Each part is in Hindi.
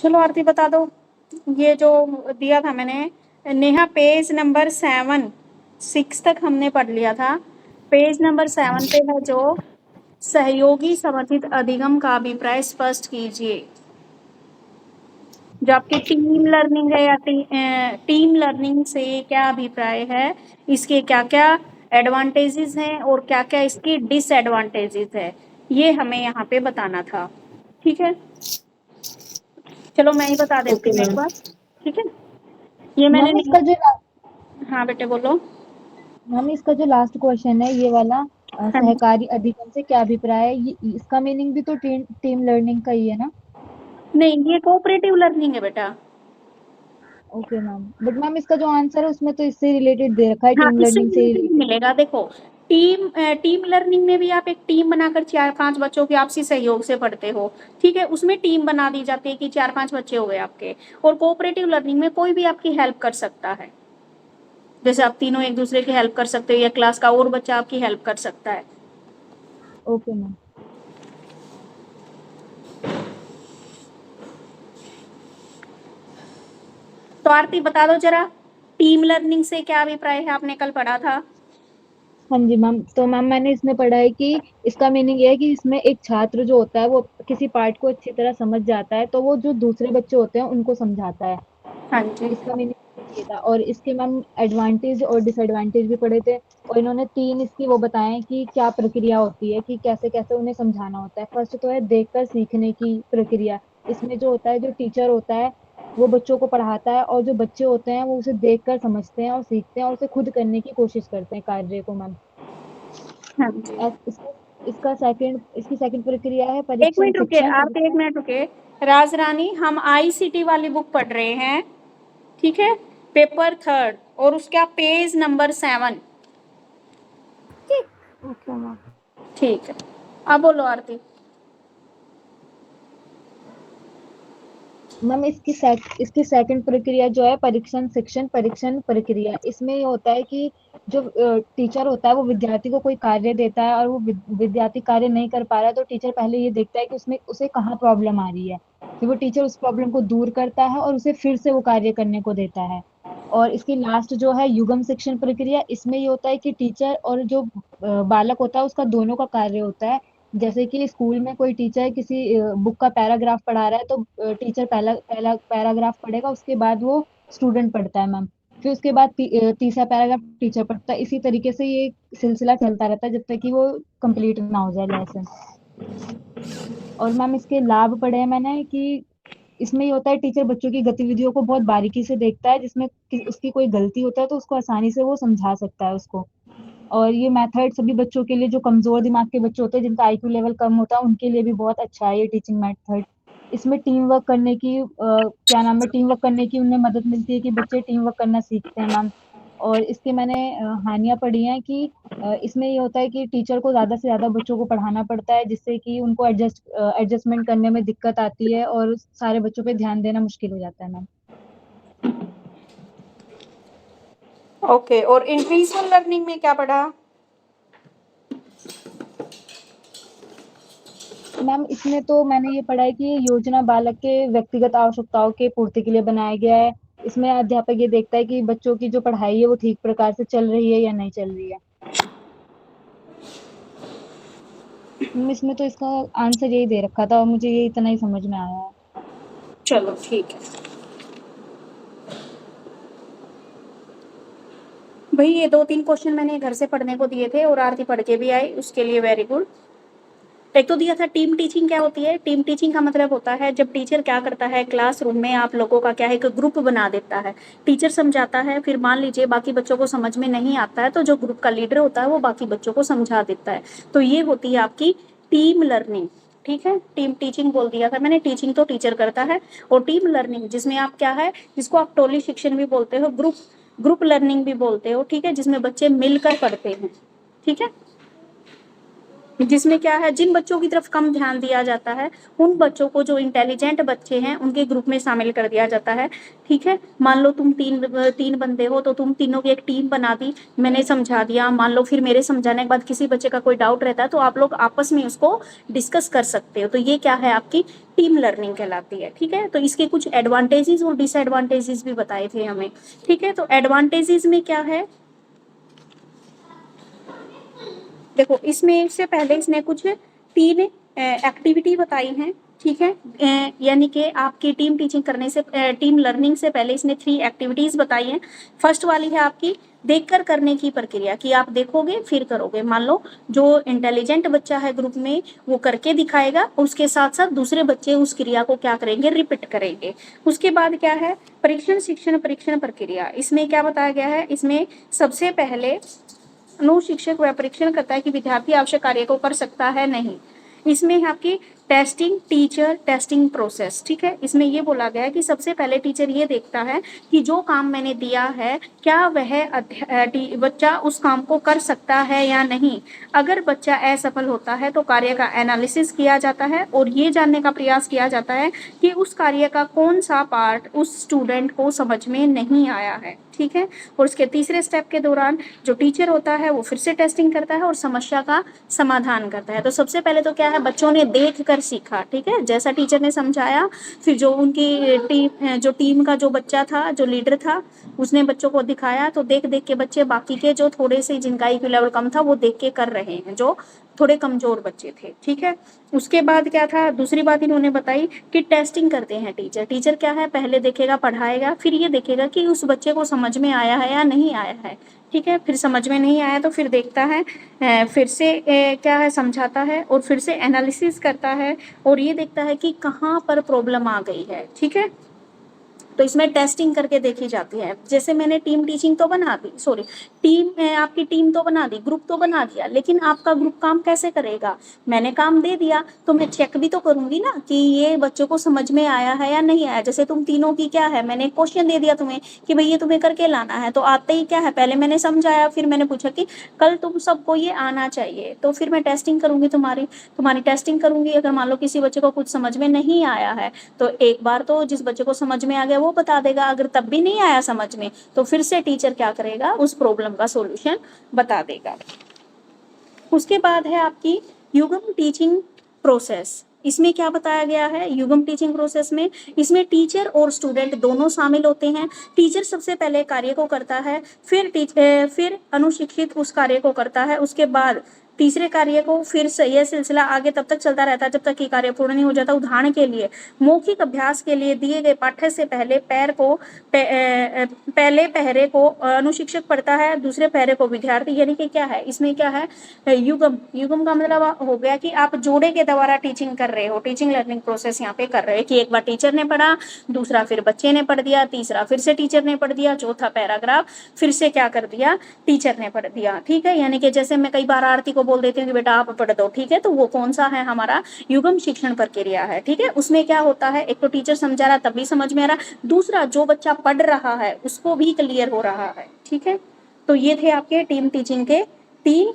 चलो आरती बता दो, ये जो दिया था मैंने, नेहा पेज नंबर 6 तक हमने पढ़ लिया था। पेज नंबर 7 पे है जो सहयोगी समर्थित अधिगम का अभिप्राय स्पष्ट कीजिए। जो आपकी टीम लर्निंग है या टीम लर्निंग से क्या अभिप्राय है, इसके क्या क्या एडवांटेजेस हैं और क्या क्या इसकी डिसएडवांटेजेस है, ये हमें यहाँ पे बताना था। ठीक है, चलो मैं ही बता देती ओके हूँ एक मैम। बार। ठीक है, ये मैंने मैम इसका जो हाँ बेटे बोलो। मैम इसका जो लास्ट क्वेश्चन है ये वाला, हाँ, सहकारी अधिगम से क्या अभिप्राय है, ये इसका मीनिंग भी तो टीम टीम लर्निंग का ही है ना? नहीं ये कोऑपरेटिव लर्निंग है बेटा। ओके मैम, बट मैम इसका जो आंसर है उसमें तो इससे रिलेटेड दे रखा है, हाँ टीम इससे लर्निंग से रिलेटेड रिलेटेड। मिलेगा, देखो टीम लर्निंग में भी आप एक टीम बनाकर 4-5 बच्चों के आपसी सहयोग से पढ़ते हो। ठीक है, उसमें टीम बना दी जाती है कि 4-5 बच्चे हो गए आपके। और कोऑपरेटिव लर्निंग में कोई भी आपकी हेल्प कर सकता है, जैसे आप तीनों एक दूसरे की हेल्प कर सकते हो या क्लास का और बच्चा आपकी हेल्प कर सकता है। Okay ma'am. तो आरती बता दो जरा, टीम लर्निंग से क्या अभिप्राय है, आपने कल पढ़ा था। हाँ जी मैम, तो मैम मैंने इसमें पढ़ा है कि इसका मीनिंग ये है कि इसमें एक छात्र जो होता है वो किसी पार्ट को अच्छी तरह समझ जाता है तो वो जो दूसरे बच्चे होते हैं उनको समझाता है। हाँ जी। इसका मीनिंग ये था, और इसके मैम एडवांटेज और डिसएडवांटेज भी पढ़े थे, और इन्होंने 3 इसकी वो बताए हैं कि क्या प्रक्रिया होती है, कि कैसे कैसे उन्हें समझाना होता है। फर्स्ट तो है देखकर सीखने की प्रक्रिया। इसमें जो होता है, जो टीचर होता है वो बच्चों को पढ़ाता है, और जो बच्चे होते हैं वो उसे देखकर समझते हैं और सीखते हैं और उसे खुद करने की कोशिश करते हैं कार्य को मैम। हाँ जी, इसका इसकी सेकंड प्रक्रिया है एक परीक्षण मिनट रुके शिक्षण आप, एक परीक्षण। मिनट रुके। राज रानी, हम आईसीटी वाली बुक पढ़ रहे हैं, ठीक है, पेपर 3 और उसका पेज नंबर 7। Okay ma'am. ठीक है, अब बोलो आरती। मैम इसकी सेकंड प्रक्रिया जो है परीक्षण शिक्षण परीक्षण प्रक्रिया, इसमें ये होता है कि जो टीचर होता है वो विद्यार्थी को कोई कार्य देता है और वो विद्यार्थी कार्य नहीं कर पा रहा है, तो टीचर पहले ये देखता है कि उसमें उसे कहाँ प्रॉब्लम आ रही है। फिर वो टीचर उस प्रॉब्लम को दूर करता है और उसे फिर से वो कार्य करने को देता है। और इसकी लास्ट जो है युगम शिक्षण प्रक्रिया, इसमें ये होता है कि टीचर और जो बालक होता है उसका दोनों का कार्य होता है। जैसे कि स्कूल में कोई टीचर किसी बुक का पैराग्राफ पढ़ा रहा है तो टीचर पहला पहला पैराग्राफ पढ़ेगा, उसके बाद वो स्टूडेंट पढ़ता है मैम। फिर उसके बाद तीसरा पैराग्राफ टीचर पढ़ता है। इसी तरीके से ये सिलसिला चलता रहता है जब तक कि वो कंप्लीट ना हो जाए लेसन। और मैम इसके लाभ पढ़े हैं मैंने कि इसमें ये होता है टीचर बच्चों की गतिविधियों को बहुत बारीकी से देखता है, जिसमें उसकी कोई गलती होता है तो उसको आसानी से वो समझा सकता है उसको। और ये मेथड सभी बच्चों के लिए, जो कमजोर दिमाग के बच्चे होते हैं जिनका आईक्यू लेवल कम होता है उनके लिए भी बहुत अच्छा है ये टीचिंग मेथड। इसमें टीम वर्क करने की क्या नाम है, टीम वर्क करने की उन्हें मदद मिलती है कि बच्चे टीम वर्क करना सीखते हैं मैम। और इसके मैंने हानियां पढ़ी हैं कि इसमें ये होता है कि टीचर को ज्यादा से ज्यादा बच्चों को पढ़ाना पड़ता है, जिससे कि उनको एडजस्टमेंट करने में दिक्कत आती है और सारे बच्चों पे ध्यान देना मुश्किल हो जाता है मैम। ओके, और इंडिविजुअल लर्निंग में क्या पढ़ा। मैम इसमें तो मैंने ये पढ़ा है कि ये योजना बालक के व्यक्तिगत आवश्यकताओं के पूर्ति के लिए बनाया गया है। इसमें अध्यापक ये देखता है कि बच्चों की जो पढ़ाई है वो ठीक प्रकार से चल रही है या नहीं चल रही है। मैम इसमें तो इसका आंसर यही दे रखा था और मुझे ये इतना ही समझ में आया है। चलो ठीक है भाई, ये 2-3 क्वेश्चन मैंने घर से पढ़ने को दिए थे और आरती पढ़ के भी आई, उसके लिए वेरी गुड। एक तो दिया था टीम टीचिंग क्या होती है। टीम टीचिंग का मतलब होता है जब टीचर क्या करता है, क्लासरूम में आप लोगों का क्या है, एक ग्रुप बना देता है। टीचर समझाता है, फिर मान लीजिए बाकी बच्चों को समझ में नहीं आता है तो जो ग्रुप का लीडर होता है वो बाकी बच्चों को समझा देता है। तो ये होती है आपकी टीम लर्निंग। ठीक है, टीम टीचिंग बोल दिया था मैंने, टीचिंग तो टीचर करता है। और टीम लर्निंग जिसमें आप क्या है, जिसको आप टोली शिक्षण भी बोलते हो, ग्रुप ग्रुप लर्निंग भी बोलते हो, ठीक है, जिसमें बच्चे मिलकर पढ़ते हैं। ठीक है, जिसमें क्या है, जिन बच्चों की तरफ कम ध्यान दिया जाता है उन बच्चों को, जो इंटेलिजेंट बच्चे हैं उनके ग्रुप में शामिल कर दिया जाता है। ठीक है, मान लो तुम तीन बंदे हो तो तुम तीनों की एक टीम बना दी, मैंने समझा दिया, मान लो फिर मेरे समझाने के बाद किसी बच्चे का कोई डाउट रहता है तो आप लोग आपस में उसको डिस्कस कर सकते हो, तो ये क्या है, आपकी टीम लर्निंग कहलाती है। ठीक है, तो इसके कुछ एडवांटेजेस और डिसएडवांटेजेस भी बताए थे हमें। ठीक है, तो एडवांटेजेस में क्या है, देखो इसमें से पहले इसने कुछ 3 एक्टिविटी बताई हैं। ठीक है, यानी कि आपकी टीम टीचिंग करने से, टीम लर्निंग से पहले इसने 3 एक्टिविटीज बताई हैं। फर्स्ट वाली है आपकी देखकर करने की प्रक्रिया, कि आप देखोगे फिर करोगे। मान लो जो इंटेलिजेंट बच्चा है ग्रुप में वो करके दिखाएगा, उसके साथ साथ दूसरे बच्चे उस क्रिया को क्या करेंगे, रिपीट करेंगे। उसके बाद क्या है, परीक्षण शिक्षण परीक्षण प्रक्रिया। इसमें क्या बताया गया है, इसमें सबसे पहले अनुशिक्षक वह परीक्षण करता है कि विद्यार्थी आवश्यक कार्य को कर सकता है नहीं। इसमें है आपकी टेस्टिंग टीचर टेस्टिंग प्रोसेस। ठीक है, इसमें ये बोला गया है कि सबसे पहले टीचर ये देखता है कि जो काम मैंने दिया है क्या वह बच्चा उस काम को कर सकता है या नहीं। अगर बच्चा असफल होता है तो कार्य का एनालिसिस किया जाता है और ये जानने का प्रयास किया जाता है कि उस कार्य का कौन सा पार्ट उस स्टूडेंट को समझ में नहीं आया है। ठीक है, और उसके तीसरे स्टेप के दौरान जो टीचर होता है वो फिर से टेस्टिंग करता है और समस्या का समाधान करता है। तो सबसे पहले तो क्या है, बच्चों ने देख कर सीखा। ठीक है, जैसा टीचर ने समझाया, फिर जो उनकी टीम का जो बच्चा था, जो लीडर था, उसने बच्चों को दिखाया, तो देख देख के बच्चे बाकी के जो थोड़े से जिनका IQ लेवल कम था वो देख के कर रहे हैं, जो थोड़े कमजोर बच्चे थे। ठीक है, उसके बाद क्या था, दूसरी बात इन्होंने बताई कि टेस्टिंग करते हैं टीचर। टीचर क्या है, पहले देखेगा, पढ़ाएगा, फिर ये देखेगा कि उस बच्चे को समझ में आया है या नहीं आया है। ठीक है, फिर समझ में नहीं आया तो फिर देखता है, फिर से क्या है, समझाता है और फिर से एनालिसिस करता है और ये देखता है कि कहाँ पर प्रॉब्लम आ गई है। ठीक है, तो इसमें टेस्टिंग करके देखी जाती है। जैसे मैंने टीम टीचिंग तो बना दी, सॉरी आपकी टीम तो बना दी, ग्रुप तो बना दिया, लेकिन आपका ग्रुप काम कैसे करेगा, मैंने काम दे दिया तो मैं चेक भी तो करूंगी ना कि ये बच्चों को समझ में आया है या नहीं आया। जैसे तुम तीनों की क्या है, मैंने एक क्वेश्चन दे दिया तुम्हें कि भाई ये तुम्हें करके लाना है, तो आते ही क्या है, पहले मैंने समझाया, फिर मैंने पूछा कि कल तुम सबको ये आना चाहिए, तो फिर मैं टेस्टिंग करूंगी, तुम्हारी टेस्टिंग करूंगी। अगर मान लो किसी बच्चे को कुछ समझ में नहीं आया है तो एक बार तो जिस बच्चे को समझ में आ गया वो बता देगा, अगर तब भी नहीं आया समझ में तो फिर से टीचर क्या करेगा, उस प्रॉब्लम का सॉल्यूशन बता देगा। उसके बाद है आपकी युगम टीचिंग प्रोसेस। इसमें क्या बताया गया है, युगम टीचिंग प्रोसेस में इसमें टीचर और स्टूडेंट दोनों शामिल होते हैं। टीचर सबसे पहले कार्य को करता है, फिर अनुशिक्षित उस कार्य को करता है, उसके बाद तीसरे कार्य को, फिर से यह सिलसिला आगे तब तक चलता रहता है जब तक कि कार्य पूर्ण नहीं हो जाता। उदाहरण के लिए मौखिक अभ्यास के लिए दिए गए पाठ्य से पहले पहले पहरे को अनुशिक्षक पढ़ता है, दूसरे पहरे को विद्यार्थी। यानी कि क्या है, इसमें क्या है, युगम युगम का मतलब हो गया कि आप जोड़े के द्वारा टीचिंग कर रहे हो, टीचिंग लर्निंग प्रोसेस यहाँ पे कर रहे हो कि एक बार टीचर ने पढ़ा, दूसरा फिर बच्चे ने पढ़ दिया, तीसरा फिर से टीचर ने पढ़ दिया, चौथा पैराग्राफ फिर से क्या कर दिया, टीचर ने पढ़ दिया। ठीक है, यानी कि जैसे मैं कई बार आरती को बोल देती हूँ कि बेटा आप पढ़ दो, ठीक है, तो वो कौन सा है, हमारा युगम शिक्षण प्रक्रिया है। ठीक है, उसमें क्या होता है, एक तो टीचर समझा रहा तब भी समझ में आ रहा, दूसरा जो बच्चा पढ़ रहा है उसको भी क्लियर हो रहा है। ठीक है, तो ये थे आपके टीम टीचिंग के 3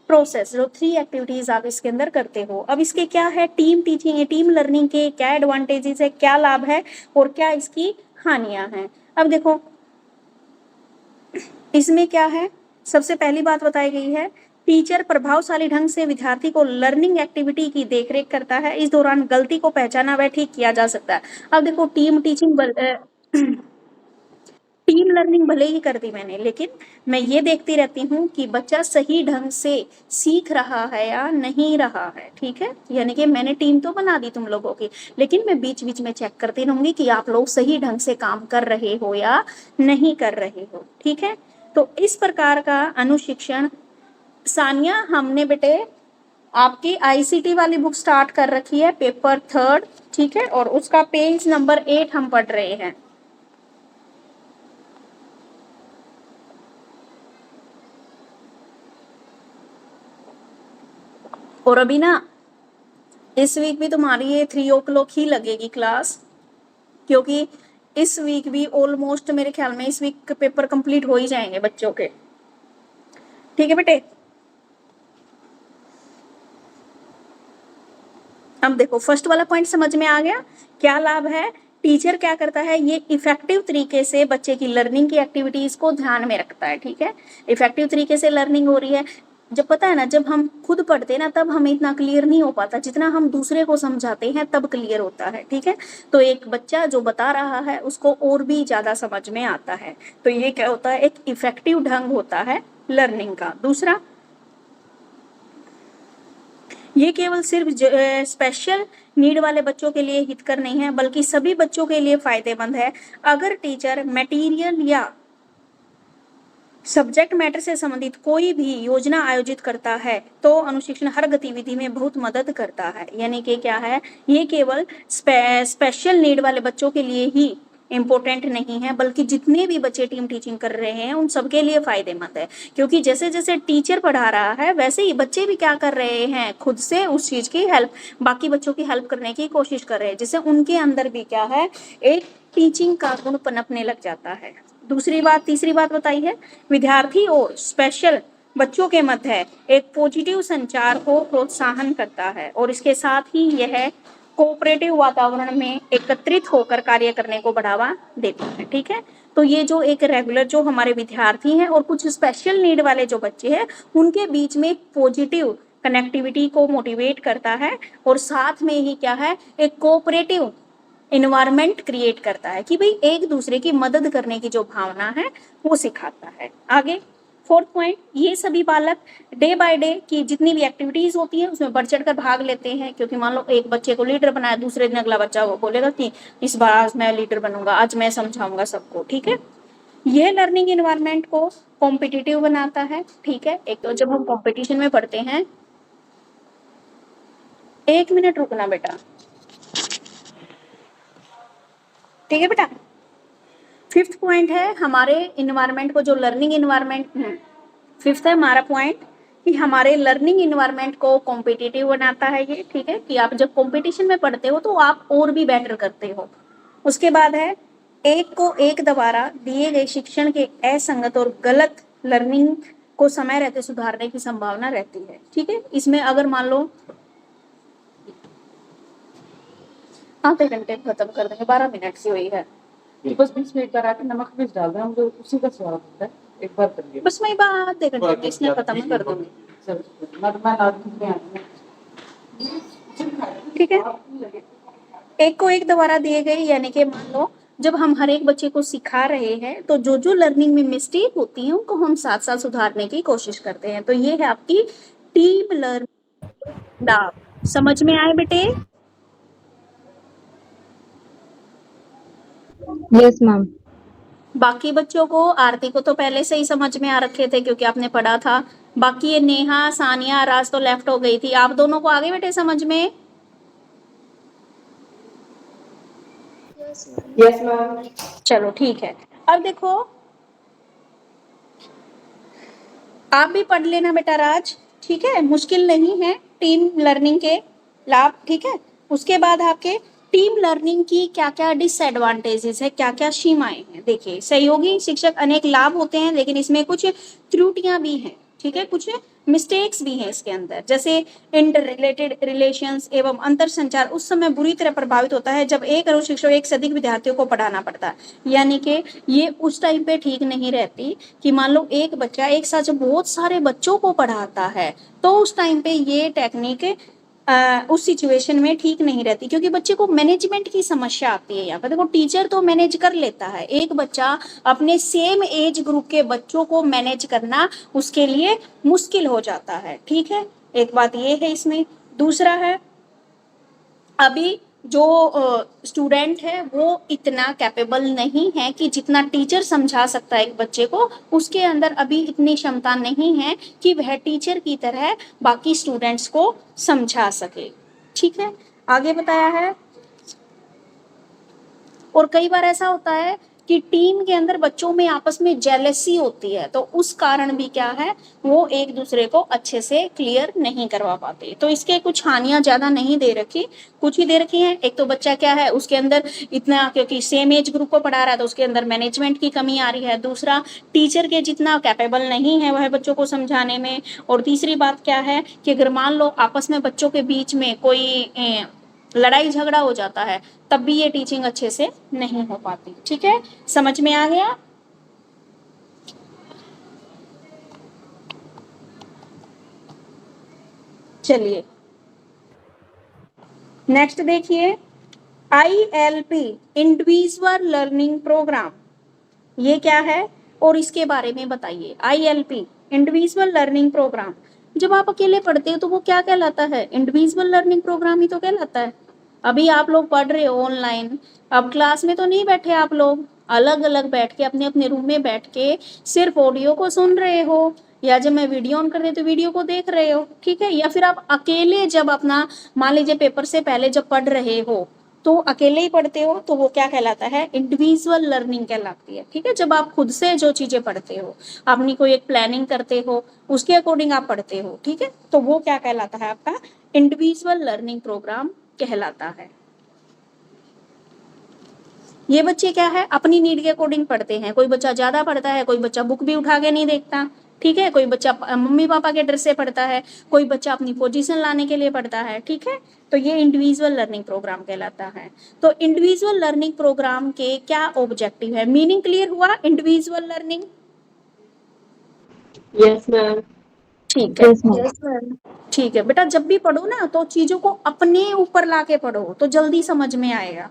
प्रोसेस, जो 3 एक्टिविटीज आप इसके अंदर करते हो। अब इसके क्या है, टीम टीचिंग, टीम लर्निंग के क्या एडवांटेजेस है, क्या लाभ है और क्या इसकी हानियां हैं। अब देखो इसमें क्या है, सबसे पहली बात बताई गई है, टीचर प्रभावशाली ढंग से विद्यार्थी को लर्निंग एक्टिविटी की देखरेख करता है, इस दौरान गलती को पहचाना व ठीक किया जा सकता है। अब देखो टीम लर्निंग भले ही कर दी मैंने, लेकिन मैं ये देखती रहती हूँ कि बच्चा सही ढंग से सीख रहा है या नहीं रहा है। ठीक है, यानी कि मैंने टीम तो बना दी तुम लोगों की, लेकिन मैं बीच बीच में चेक करती रहूंगी कि आप लोग सही ढंग से काम कर रहे हो या नहीं कर रहे हो। ठीक है, तो इस प्रकार का अनुशिक्षण, सानिया हमने बेटे आपकी ICT वाली बुक स्टार्ट कर रखी है, पेपर 3, ठीक है, और उसका पेज नंबर 8 हम पढ़ रहे हैं। और अभी ना इस वीक भी तुम्हारी ये 3 o'clock ही लगेगी क्लास, क्योंकि इस वीक भी ऑलमोस्ट मेरे ख्याल में इस वीक पेपर कंप्लीट हो ही जाएंगे बच्चों के। ठीक है बेटे, अब देखो फर्स्ट वाला पॉइंट समझ में आ गया, क्या लाभ है, टीचर क्या करता है, ये इफेक्टिव तरीके से बच्चे की लर्निंग की एक्टिविटीज को ध्यान में रखता है, ठीक है, इफेक्टिव तरीके से लर्निंग हो रही है। जब पता है ना, जब हम खुद पढ़ते हैं ना तब हमें इतना क्लियर नहीं हो पाता, जितना हम दूसरे को समझाते हैं तब क्लियर होता है, ठीक है। तो एक बच्चा जो बता रहा है उसको और भी ज्यादा समझ में आता है, तो ये क्या होता है, एक इफेक्टिव ढंग होता है लर्निंग का। दूसरा, ये केवल सिर्फ स्पेशल नीड वाले बच्चों के लिए हितकर नहीं है, बल्कि सभी बच्चों के लिए फायदेमंद है। अगर टीचर मटेरियल या सब्जेक्ट मैटर से संबंधित कोई भी योजना आयोजित करता है तो अनुशिक्षण हर गतिविधि में बहुत मदद करता है। यानी कि क्या है, ये केवल स्पेशल नीड वाले बच्चों के लिए ही इम्पोर्टेंट नहीं है, बल्कि जितने भी बच्चे टीम टीचिंग कर रहे हैं उन सबके लिए फायदेमंद है। क्योंकि जैसे जैसे टीचर पढ़ा रहा है वैसे ही बच्चे भी क्या कर रहे हैं, खुद से उस चीज की हेल्प, बाकी बच्चों की हेल्प करने की कोशिश कर रहे हैं, जिससे उनके अंदर भी क्या है, एक टीचिंग का गुण पनपने लग जाता है। दूसरी बात, तीसरी बात बताई है, विद्यार्थी और स्पेशल बच्चों के मध्य एक पॉजिटिव संचार को प्रोत्साहन करता है और इसके साथ ही यह कोऑपरेटिव वातावरण में एकत्रित होकर कार्य करने को बढ़ावा देता है, ठीक है। तो ये जो एक रेगुलर जो हमारे विद्यार्थी हैं और कुछ स्पेशल नीड वाले जो बच्चे हैं उनके बीच में पॉजिटिव कनेक्टिविटी को मोटिवेट करता है और साथ में ही क्या है, एक कोऑपरेटिव इन्वायरमेंट क्रिएट करता है कि भाई एक दूसरे की मदद करने की जो भावना है वो सिखाता है। आगे फोर्थ पॉइंट, ये सभी बालक डे बाय डे की जितनी भी एक्टिविटीज होती है उसमें बढ़ चढ़ कर भाग लेते हैं, क्योंकि मान लो एक बच्चे को लीडर बनाया, दूसरे दिन अगला बच्चा वो बोलेगा कि इस बार आज मैं लीडर बनूंगा, आज मैं समझाऊंगा सबको, ठीक है। यह लर्निंग इन्वायरमेंट को कॉम्पिटिटिव बनाता है, ठीक है। एक तो जब हम कॉम्पिटिशन में पढ़ते हैं, 1 मिनट रुकना बेटा, ठीक है बेटा। फिफ्थ पॉइंट है हमारे इन्वायरमेंट को, जो लर्निंग इन्वायरमेंट, फिफ्थ है हमारा पॉइंट कि हमारे लर्निंग इन्वायरमेंट को कॉम्पिटिटिव बनाता है ये, ठीक है, कि आप जब कंपटीशन में पढ़ते हो तो आप और भी बेटर करते हो। उसके बाद है, एक को एक द्वारा दिए गए शिक्षण के असंगत और गलत लर्निंग को समय रहते सुधारने की संभावना रहती है, ठीक है। इसमें अगर मान लो आधे घंटे खत्म कर देंगे, 12 मिनट की हुई है, बस बीच में एक बार आके नमक मिर्च डाल दें, हम जो उसी का स्वाद होता है, एक बार करिए। बस मैं बात आधे घंटे में इसने खत्म कर दूंगी, मैं नाजुक में आती ठीक है। एक को एक द्वारा दिए गए, यानी कि मान लो जब हम हर एक बच्चे को सिखा रहे हैं तो जो जो लर्निंग में मिस्टेक होती है उनको हम साथ साथ सुधारने की कोशिश करते हैं। तो ये है आपकी टीम लर्निंग लाभ। समझ में आए बेटे? Yes ma'am. बाकी बच्चों को, आरती को तो पहले से ही समझ में आ रखे थे क्योंकि आपने पढ़ा था। बाकी ये नेहा, सानिया, राज तो लेफ्ट हो गई थी, आप दोनों को आगे बेटे समझ में? Yes ma'am. चलो ठीक है। अब देखो आप भी पढ़ लेना बेटा राज, ठीक है, मुश्किल नहीं है टीम लर्निंग के लाभ, ठीक है। उसके बाद आपके टीम लर्निंग की क्या क्या डिसएडवांटेजेस है, क्या क्या सीमाएं हैं। देखिए, सहयोगी शिक्षक अनेक लाभ होते हैं लेकिन इसमें कुछ त्रुटियां भी हैं, ठीक है, कुछ मिस्टेक्स भी हैं इसके अंदर। जैसे इंटर रिलेटेड रिलेशंस एवं अंतर संचार उस समय बुरी तरह प्रभावित होता है जब एक शिक्षक एक से अधिक विद्यार्थियों को पढ़ाना पड़ता है। यानी कि ये उस टाइम पे ठीक नहीं रहती कि मान लो एक बच्चा एक साथ जब बहुत सारे बच्चों को पढ़ाता है तो उस टाइम पे ये टेक्निक उस सिचुएशन में ठीक नहीं रहती, क्योंकि बच्चे को मैनेजमेंट की समस्या आती है। यहाँ पे देखो टीचर तो मैनेज कर लेता है, एक बच्चा अपने सेम एज ग्रुप के बच्चों को मैनेज करना उसके लिए मुश्किल हो जाता है, ठीक है। एक बात ये है इसमें। दूसरा है, अभी जो स्टूडेंट है वो इतना कैपेबल नहीं है कि जितना टीचर समझा सकता है एक बच्चे को, उसके अंदर अभी इतनी क्षमता नहीं है कि वह टीचर की तरह बाकी स्टूडेंट्स को समझा सके, ठीक है। आगे बताया है, और कई बार ऐसा होता है कि टीम के अंदर बच्चों में आपस में जेलसी होती है, तो उस कारण भी क्या है, वो एक दूसरे को अच्छे से क्लियर नहीं करवा पाते। तो इसके कुछ हानियां ज्यादा नहीं दे रखी, कुछ ही दे रखी हैं। एक तो बच्चा क्या है, उसके अंदर इतना, क्योंकि सेम एज ग्रुप को पढ़ा रहा है तो उसके अंदर मैनेजमेंट की कमी आ रही है। दूसरा, टीचर के जितना कैपेबल नहीं है वह बच्चों को समझाने में। और तीसरी बात क्या है कि अगर मान लो आपस में बच्चों के बीच में कोई लड़ाई झगड़ा हो जाता है, तब भी ये टीचिंग अच्छे से नहीं हो पाती। ठीक है, समझ में आ गया? चलिए नेक्स्ट देखिए, ILP इंडिविजुअल लर्निंग प्रोग्राम, ये क्या है और इसके बारे में बताइए। ILP इंडिविजुअल लर्निंग प्रोग्राम, जब आप अकेले पढ़ते हो तो वो क्या कहलाता है, इंडिविजुअल लर्निंग प्रोग्राम ही तो कहलाता है। अभी आप लोग पढ़ रहे हो ऑनलाइन, अब क्लास में तो नहीं बैठे आप लोग, अलग अलग बैठ के अपने अपने रूम में बैठ के सिर्फ ऑडियो को सुन रहे हो, या जब मैं वीडियो ऑन कर रही हूँ तो वीडियो को देख रहे हो। ठीक है, या फिर आप अकेले जब अपना, मान लीजिए पेपर से पहले जब पढ़ रहे हो तो अकेले ही पढ़ते हो, तो वो क्या कहलाता है, इंडिविजुअल लर्निंग कहलाती है। ठीक है, जब आप खुद से जो चीजें पढ़ते हो, अपनी कोई एक प्लानिंग करते हो, उसके अकॉर्डिंग आप पढ़ते हो। ठीक है, तो वो क्या कहलाता है, आपका इंडिविजुअल लर्निंग प्रोग्राम कहलाता है। ये बच्चे क्या है, अपनी नीड के अकॉर्डिंग पढ़ते हैं। कोई बच्चा ज्यादा पढ़ता है, कोई बच्चा बुक भी उठा के नहीं देखता। ठीक है, कोई बच्चा मम्मी पापा के डर से पढ़ता है, कोई बच्चा अपनी पोजीशन लाने के लिए पढ़ता है। ठीक है, तो ये इंडिविजुअल लर्निंग प्रोग्राम कहलाता है। तो इंडिविजुअल लर्निंग प्रोग्राम के क्या ऑब्जेक्टिव है, मीनिंग क्लियर हुआ इंडिविजुअल लर्निंग? Yes ma'am. ठीक है, यस मैम। ठीक है बेटा, जब भी पढ़ो ना तो चीजों को अपने ऊपर लाके पढ़ो तो जल्दी समझ में आएगा।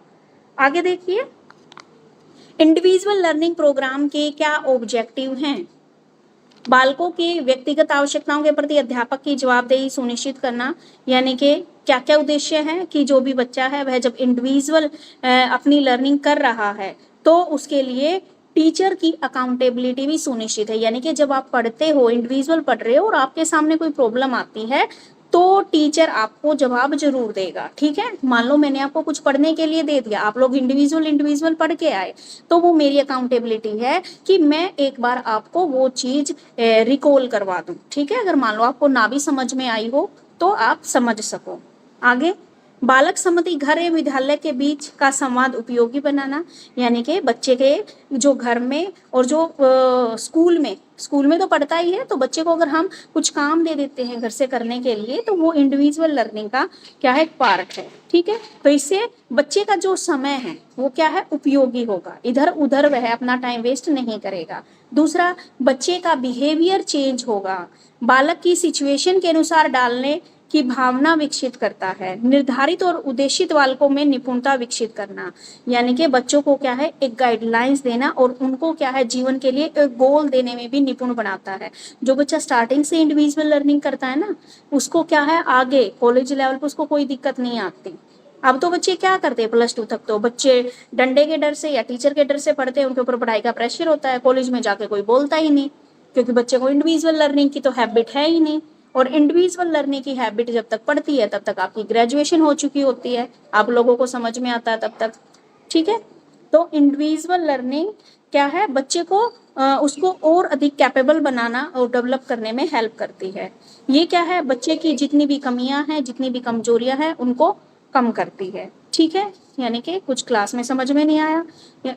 आगे देखिए, इंडिविजुअल लर्निंग प्रोग्राम के क्या ऑब्जेक्टिव हैं। बालकों की व्यक्तिगत आवश्यकताओं के प्रति अध्यापक की जवाबदेही सुनिश्चित करना, यानी कि क्या क्या उद्देश्य है कि जो भी बच्चा है वह जब इंडिविजुअल अपनी लर्निंग कर रहा है तो उसके लिए टीचर की अकाउंटेबिलिटी भी सुनिश्चित है। यानी कि जब आप पढ़ते हो, इंडिविजुअल पढ़ रहे हो और आपके सामने कोई प्रॉब्लम आती है तो टीचर आपको जवाब जरूर देगा। ठीक है, मान लो मैंने आपको कुछ पढ़ने के लिए दे दिया, आप लोग इंडिविजुअल पढ़ के आए, तो वो मेरी अकाउंटेबिलिटी है कि मैं एक बार आपको वो चीज रिकॉल करवा दूं। ठीक है, अगर मान लो आपको ना भी समझ में आई हो तो आप समझ सको। आगे, बालक सम्मति घर एवं विद्यालय के बीच का संवाद उपयोगी बनाना, यानी कि बच्चे के जो घर में और जो स्कूल में तो पढ़ता ही है, तो बच्चे को अगर हम कुछ काम दे देते हैं घर से करने के लिए तो वो इंडिविजुअल लर्निंग का क्या है, पार्ट है। ठीक है, तो इससे बच्चे का जो समय है वो क्या है, उपयोगी होगा, इधर उधर वह अपना टाइम वेस्ट नहीं करेगा। दूसरा, बच्चे का बिहेवियर चेंज होगा, बालक की सिचुएशन के अनुसार डालने की भावना विकसित करता है। निर्धारित और उद्देशित बालकों में निपुणता विकसित करना, यानी कि बच्चों को क्या है, एक गाइडलाइंस देना और उनको क्या है, जीवन के लिए एक गोल देने में भी निपुण बनाता है। जो बच्चा स्टार्टिंग से इंडिविजुअल लर्निंग करता है ना, उसको क्या है, आगे कॉलेज लेवल पर उसको कोई दिक्कत नहीं आती। अब तो बच्चे क्या करते हैं, +2 तक तो बच्चे डंडे के डर से या टीचर के डर से पढ़ते हैं, उनके ऊपर पढ़ाई का प्रेशर होता है, कॉलेज में जाके कोई बोलता ही नहीं, क्योंकि बच्चे को इंडिविजुअल लर्निंग की तो हैबिट है ही नहीं। और इंडिविजुअल लर्निंग की हैबिट जब तक पड़ती है तब तक आपकी ग्रेजुएशन हो चुकी होती है, आप लोगों को समझ में आता है तब तक। ठीक है, तो इंडिविजुअल लर्निंग क्या है, बच्चे को उसको और अधिक कैपेबल बनाना और डेवलप करने में हेल्प करती है। ये क्या है, बच्चे की जितनी भी कमियां हैं, जितनी भी कमजोरियां हैं, उनको कम करती है। ठीक है, यानी कि कुछ क्लास में समझ में नहीं आया,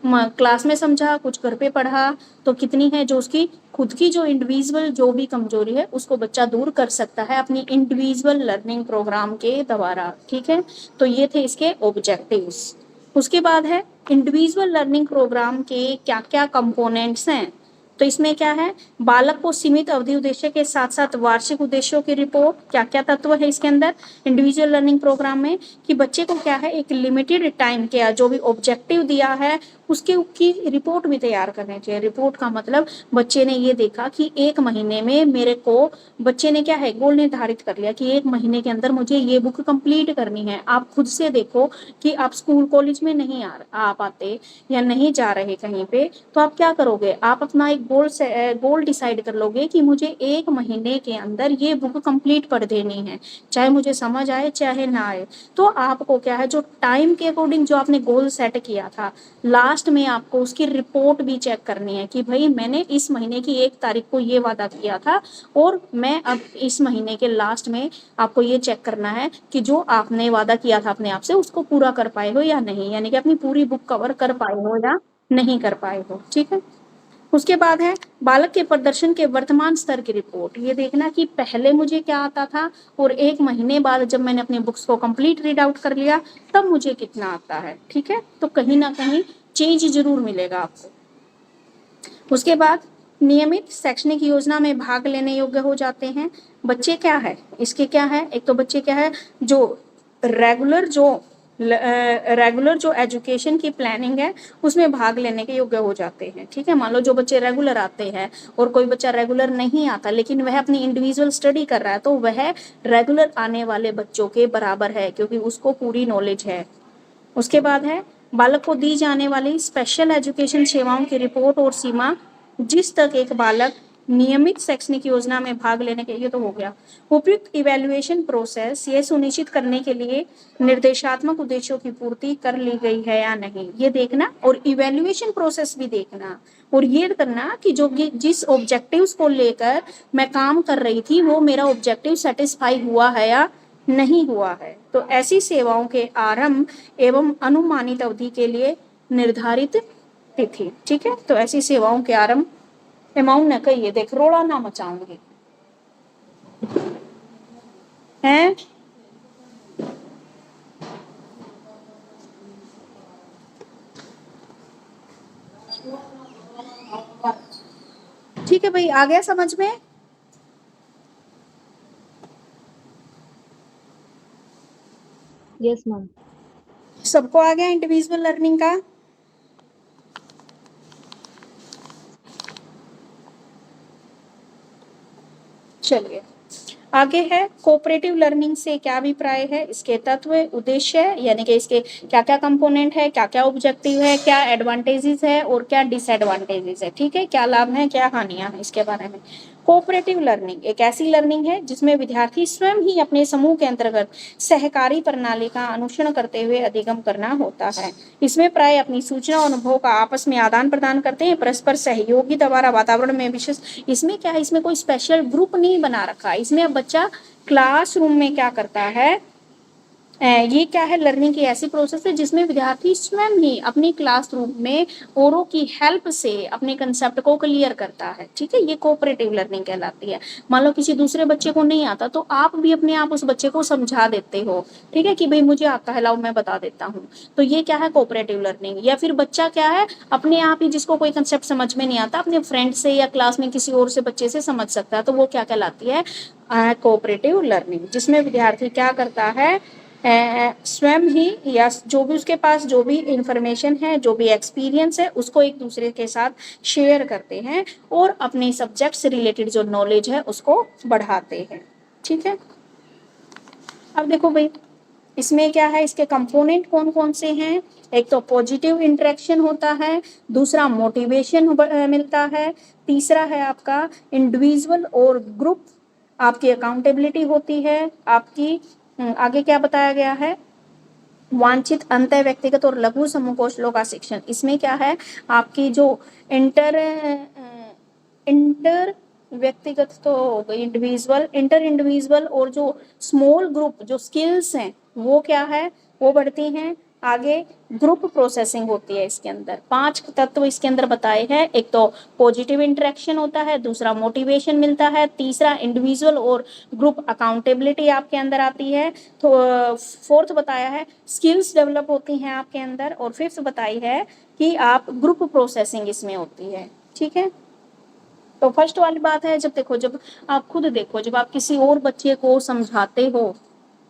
क्लास में समझा, कुछ घर पे पढ़ा, तो कितनी है जो उसकी खुद की जो इंडिविजुअल जो भी कमजोरी है उसको बच्चा दूर कर सकता है अपनी इंडिविजुअल लर्निंग प्रोग्राम के द्वारा। ठीक है, तो ये थे इसके ऑब्जेक्टिव्स। उसके बाद है इंडिविजुअल लर्निंग प्रोग्राम के क्या क्या कंपोनेंट्स हैं। तो इसमें क्या है, बालक को सीमित अवधि उद्देश्य के साथ साथ वार्षिक उद्देश्यों की रिपोर्ट, क्या क्या तत्व है इसके अंदर इंडिविजुअल लर्निंग प्रोग्राम में, कि बच्चे को क्या है, एक लिमिटेड टाइम के जो भी ऑब्जेक्टिव दिया है उसके की रिपोर्ट भी तैयार करनी चाहिए। रिपोर्ट का मतलब बच्चे ने ये देखा कि 1 महीने में मेरे को, बच्चे ने क्या है, गोल निर्धारित कर लिया कि 1 महीने के अंदर मुझे ये बुक कंप्लीट करनी है। आप खुद से देखो कि आप स्कूल कॉलेज में नहीं आ पाते या नहीं जा रहे कहीं पे, तो आप क्या करोगे, आप अपना एक गोल डिसाइड कर लोगे कि मुझे 1 महीने के अंदर ये बुक कंप्लीट पढ़ देनी है, चाहे मुझे समझ आए चाहे ना आए। तो आपको क्या है, जो टाइम के अकॉर्डिंग जो आपने गोल सेट किया था, लास्ट लास्ट में आपको उसकी रिपोर्ट भी चेक करनी है कि भाई मैंने इस महीने की 1 तारीख को ये वादा किया था और मैं अब इस महीने के लास्ट में आपको ये चेक करना है कि जो आपने वादा किया था अपने आप से उसको पूरा कर पाए हो या नहीं, यानी कि अपनी पूरी बुक कवर कर पाए हो या नहीं कर पाए हो। ठीक है, उसके बाद है बालक के प्रदर्शन के वर्तमान स्तर की रिपोर्ट। ये देखना कि पहले मुझे क्या आता था और 1 महीने बाद जब मैंने अपनी बुक्स को कंप्लीट रीड आउट कर लिया तब मुझे कितना आता है। ठीक है, तो कहीं ना कहीं चेंज जरूर मिलेगा आपको। उसके बाद नियमित शैक्षणिक योजना में भाग लेने योग्य हो जाते हैं बच्चे। क्या है इसके, क्या है, एक तो बच्चे क्या है जो रेगुलर जो एजुकेशन की प्लानिंग है उसमें भाग लेने के योग्य हो जाते हैं। ठीक है, मान लो जो बच्चे रेगुलर आते हैं और कोई बच्चा रेगुलर नहीं आता लेकिन वह अपनी इंडिविजुअल स्टडी कर रहा है तो वह रेगुलर आने वाले बच्चों के बराबर है क्योंकि उसको पूरी नॉलेज है। उसके बाद है बालक को दी जाने वाली स्पेशल एजुकेशन सेवाओं की रिपोर्ट और सीमा। जिस तक एक बालक नियमित शैक्षणिक योजना में भाग लेने के, ये तो हो गया। उपयुक्त इवैल्यूएशन प्रोसेस, ये सुनिश्चित करने के लिए निर्देशात्मक उद्देश्यों की पूर्ति कर ली गई है या नहीं, ये देखना। और इवैल्यूएशन प्रोसेस भी देखना और ये करना कि जो जिस ऑब्जेक्टिव्स को लेकर मैं काम कर रही थी वो मेरा ऑब्जेक्टिव सेटिस्फाई हुआ है या नहीं हुआ है। तो ऐसी सेवाओं के आरंभ एवं अनुमानित अवधि के लिए निर्धारित तिथि। ठीक है, तो ऐसी सेवाओं के आरंभ अमाउंट न कहिए, देख रोड़ा ना मचाऊंगी हैं। ठीक है भाई, आ गया समझ में? Yes ma'am. सबको आ गया इंडिविजुअल लर्निंग का? चलिए आगे है कोऑपरेटिव लर्निंग से क्या अभिप्राय है, इसके तत्व, उद्देश्य यानी कि इसके क्या क्या कंपोनेंट है, क्या क्या ऑब्जेक्टिव है, क्या एडवांटेजेस है और क्या डिसएडवांटेजेस है। ठीक है, क्या लाभ है क्या हानियां हैं, इसके बारे में। कोऑपरेटिव लर्निंग एक ऐसी लर्निंग है जिसमें विद्यार्थी स्वयं ही अपने समूह के अंतर्गत सहकारी प्रणाली का अनुसरण करते हुए अधिगम करना होता है। इसमें प्राय अपनी सूचना और अनुभव का आपस में आदान प्रदान करते हैं, परस्पर सहयोगी द्वारा वातावरण में विशेष। इसमें क्या है, इसमें कोई स्पेशल ग्रुप नहीं बना रखा, इसमें अब बच्चा क्लासरूम में क्या करता है, ये क्या है, लर्निंग की ऐसी प्रोसेस है जिसमें विद्यार्थी स्वयं ही अपनी क्लासरूम में औरों की हेल्प से अपने कंसेप्ट को क्लियर करता है। ठीक है, ये कोऑपरेटिव लर्निंग कहलाती है। मान लो किसी दूसरे बच्चे को नहीं आता तो आप भी अपने आप उस बच्चे को समझा देते हो। ठीक है, कि भाई मुझे आता है, लाओ मैं बता देता हूँ। तो ये क्या है, कोऑपरेटिव लर्निंग। या फिर बच्चा क्या है, अपने आप ही जिसको कोई कंसेप्ट समझ में नहीं आता अपने फ्रेंड से या क्लास में किसी और से बच्चे से समझ सकता है, तो वो क्या कहलाती है, कोऑपरेटिव लर्निंग। जिसमें विद्यार्थी क्या करता है, स्वयं ही या जो भी उसके पास जो भी इंफॉर्मेशन है, जो भी एक्सपीरियंस है, उसको एक दूसरे के साथ शेयर करते हैं और अपने सब्जेक्ट से रिलेटेड जो नॉलेज है उसको बढ़ाते हैं। ठीक है, अब देखो भाई इसमें क्या है, इसके कंपोनेंट कौन कौन से हैं। एक तो पॉजिटिव इंटरेक्शन होता है, दूसरा मोटिवेशन मिलता है, तीसरा है आपका इंडिविजुअल और ग्रुप, आपकी अकाउंटेबिलिटी होती है, आपकी आगे क्या बताया गया है, वांछित अंतः व्यक्तिगत और लघु समूह कौशलों का शिक्षण। इसमें क्या है, आपकी जो इंटर व्यक्तिगत तो हो गई, इंडिविजुअल, इंटर इंडिविजुअल और जो स्मॉल ग्रुप जो स्किल्स हैं वो क्या है, वो बढ़ती हैं। आगे ग्रुप प्रोसेसिंग होती है, इसके अंदर 5 तत्व इसके अंदर बताए हैं। एक तो पॉजिटिव इंटरेक्शन होता है, दूसरा मोटिवेशन मिलता है, तीसरा इंडिविजुअल और ग्रुप अकाउंटेबिलिटी आपके अंदर आती है, तो फोर्थ बताया है स्किल्स डेवलप होती हैं आपके अंदर, और फिफ्थ बताई है कि आप ग्रुप प्रोसेसिंग इसमें होती है। ठीक है, तो फर्स्ट वाली बात है, जब देखो, जब आप खुद देखो, जब आप किसी और बच्चे को समझाते हो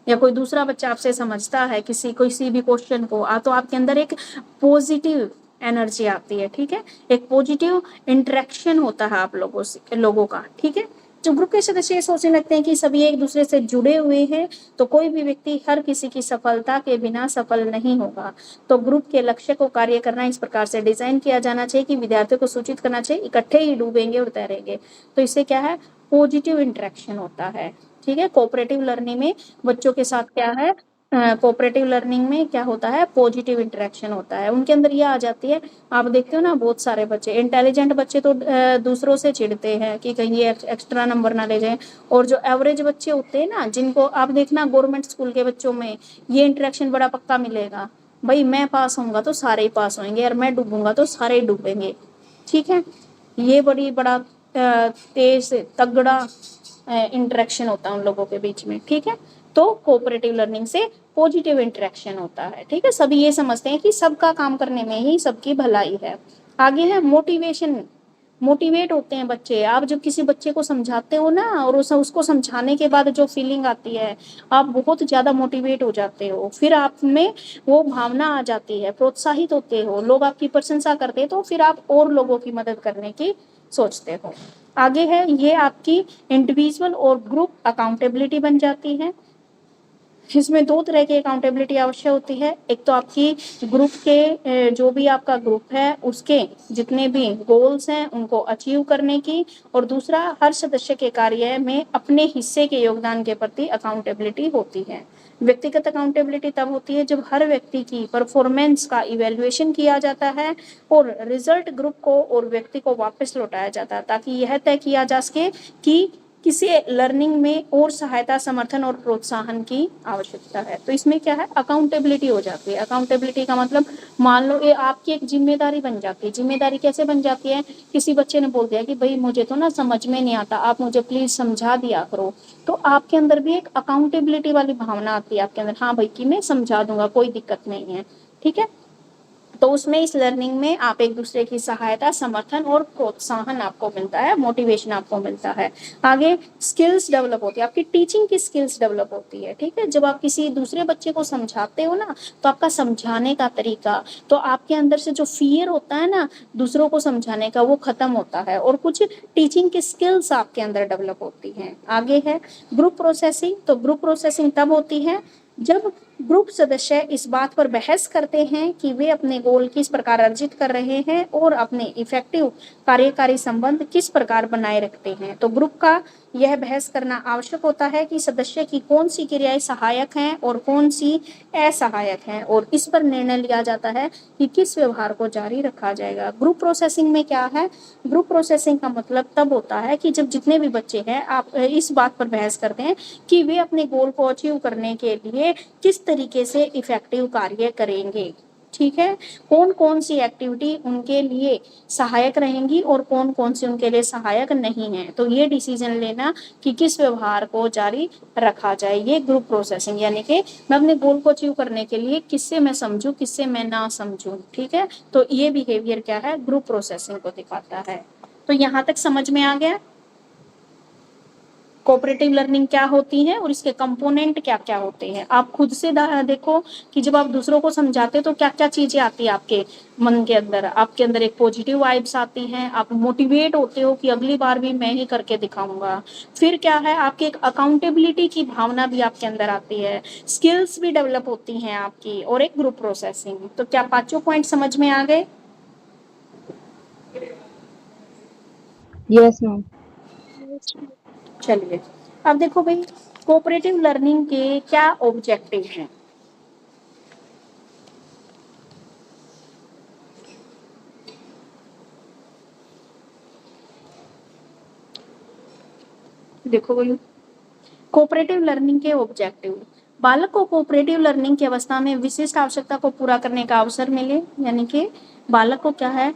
या कोई दूसरा बच्चा आपसे समझता है किसी भी क्वेश्चन को, तो आपके अंदर एक पॉजिटिव एनर्जी आती है। ठीक है, एक पॉजिटिव इंटरेक्शन होता है आप लोगों का। ठीक है, जो ग्रुप के सदस्य सोचने लगते हैं कि सभी एक दूसरे से जुड़े हुए हैं तो कोई भी व्यक्ति हर किसी की सफलता के बिना सफल नहीं होगा। तो ग्रुप के लक्ष्य को कार्य करना इस प्रकार से डिजाइन किया जाना चाहिए कि विद्यार्थियों को सूचित करना चाहिए, इकट्ठे ही डूबेंगे और तैरेंगे। तो इससे क्या है, पॉजिटिव इंटरेक्शन होता है। ठीक है, कोऑपरेटिव लर्निंग में बच्चों के साथ क्या है, कोऑपरेटिव लर्निंग में क्या होता है, पॉजिटिव इंटरेक्शन होता है, उनके अंदर ये आ जाती है। आप देखते हो ना बहुत सारे बच्चे, इंटेलिजेंट बच्चे तो दूसरों से चिढ़ते हैं कि कहीं ये एक्स्ट्रा नंबर ना ले जाए, और जो एवरेज बच्चे होते हैं ना, जिनको आप देखना गवर्नमेंट स्कूल के बच्चों में ये इंटरेक्शन बड़ा पक्का मिलेगा, भाई मैं पास होऊंगा तो सारे ही पास होंगे और मैं डूबूंगा तो सारे ही डूबेंगे, ठीक है। ये बड़ा तेज तगड़ा इंटरेक्शन होता है उन लोगों के बीच में, ठीक है। तो कोऑपरेटिव लर्निंग से पॉजिटिव इंटरेक्शन होता है, ठीक है। सभी ये समझते हैं कि सबका काम करने में ही सबकी भलाई है। आगे है मोटिवेशन, मोटिवेट होते हैं बच्चे। आप जब किसी बच्चे को समझाते हो ना, और उसको समझाने के बाद जो फीलिंग आती है, आप बहुत ज़्यादा मोटिवेट हो जाते हो, फिर आप में वो भावना आ जाती है, प्रोत्साहित होते हो, लोग आपकी प्रशंसा करते हैं, तो फिर आप और लोगों की मदद करने की सोचते हो। आगे है, ये आपकी इंडिविजुअल और ग्रुप अकाउंटेबिलिटी बन जाती है। इसमें दो तरह की अकाउंटेबिलिटी आवश्यक होती है। एक तो आपकी ग्रुप के जो भी आपका ग्रुप है उसके जितने भी गोल्स हैं उनको अचीव करने की, और दूसरा हर सदस्य के कार्य में अपने हिस्से के योगदान के प्रति अकाउंटेबिलिटी होती है। व्यक्तिगत अकाउंटेबिलिटी तब होती है जब हर व्यक्ति की परफॉर्मेंस का इवेल्युएशन किया जाता है और रिजल्ट ग्रुप को और व्यक्ति को वापस लौटाया जाता है, ताकि यह तय किया जा सके कि किसी लर्निंग में और सहायता, समर्थन और प्रोत्साहन की आवश्यकता है। तो इसमें क्या है, अकाउंटेबिलिटी हो जाती है। अकाउंटेबिलिटी का मतलब, मान लो ये आपकी एक जिम्मेदारी बन जाती है। जिम्मेदारी कैसे बन जाती है, किसी बच्चे ने बोल दिया कि भाई मुझे तो ना समझ में नहीं आता, आप मुझे प्लीज समझा दिया करो, तो आपके अंदर भी एक अकाउंटेबिलिटी वाली भावना आती है आपके अंदर, हाँ भाई कि मैं समझा दूंगा, कोई दिक्कत नहीं है, ठीक है। तो उसमें इस लर्निंग में आप एक दूसरे की सहायता, समर्थन और प्रोत्साहन आपको मिलता है, मोटिवेशन आपको मिलता है। आगे स्किल्स डेवलप होती है, आपकी टीचिंग की स्किल्स डेवलप होती है, ठीक है। जब आप किसी दूसरे बच्चे को समझाते हो ना, तो आपका समझाने का तरीका, तो आपके अंदर से जो फियर होता है ना दूसरों को समझाने का, वो खत्म होता है, और कुछ टीचिंग की स्किल्स आपके अंदर डेवलप होती हैं। आगे है ग्रुप प्रोसेसिंग। तो ग्रुप प्रोसेसिंग तब होती है जब ग्रुप सदस्य इस बात पर बहस करते हैं कि वे अपने गोल किस प्रकार अर्जित कर रहे हैं और अपने इफेक्टिव कार्यकारी संबंध किस प्रकार बनाए रखते हैं। तो ग्रुप का यह बहस करना आवश्यक होता है कि सदस्य की कौन सी क्रियाएं सहायक हैं और कौन सी असहायक हैं, और इस पर निर्णय लिया जाता है कि किस व्यवहार को जारी रखा जाएगा। ग्रुप प्रोसेसिंग में क्या है, ग्रुप प्रोसेसिंग का मतलब तब होता है कि जब जितने भी बच्चे हैं, आप इस बात पर बहस करते हैं कि वे अपने गोल को अचीव करने के लिए किस तरीके से इफेक्टिव कार्य करेंगे, ठीक है। कौन कौन सी एक्टिविटी उनके लिए सहायक रहेंगी और कौन कौन सी उनके लिए सहायक नहीं है, तो ये डिसीजन लेना कि किस व्यवहार को जारी रखा जाए, ये ग्रुप प्रोसेसिंग, यानी कि मैं अपने गोल को अचीव करने के लिए किससे मैं समझूं, किससे मैं ना समझूं, ठीक है। तो ये बिहेवियर क्या है, ग्रुप प्रोसेसिंग को दिखाता है। तो यहाँ तक समझ में आ गया कोऑपरेटिव लर्निंग क्या होती है और इसके कंपोनेंट क्या क्या होते हैं। आप खुद से देखो कि जब आप दूसरों को समझाते तो क्या क्या चीजें आती है आपके मन के अंदर। आपके अंदर एक पॉजिटिव वाइब्स आती हैं, आप मोटिवेट होते हो कि अगली बार भी मैं ही करके दिखाऊंगा। फिर क्या है, आपकी एक अकाउंटेबिलिटी की भावना भी आपके अंदर आती है, स्किल्स भी डेवलप होती हैं आपकी, और एक ग्रुप प्रोसेसिंग। तो क्या पांचों पॉइंट समझ में आ गए? Yes ma'am. चलिए अब देखो भाई, कोऑपरेटिव लर्निंग के क्या ऑब्जेक्टिव हैं। देखो भाई, कोऑपरेटिव लर्निंग के ऑब्जेक्टिव, बालक को कोऑपरेटिव लर्निंग की अवस्था में विशिष्ट आवश्यकता को पूरा करने का अवसर मिले, यानी कि बालक को क्या है,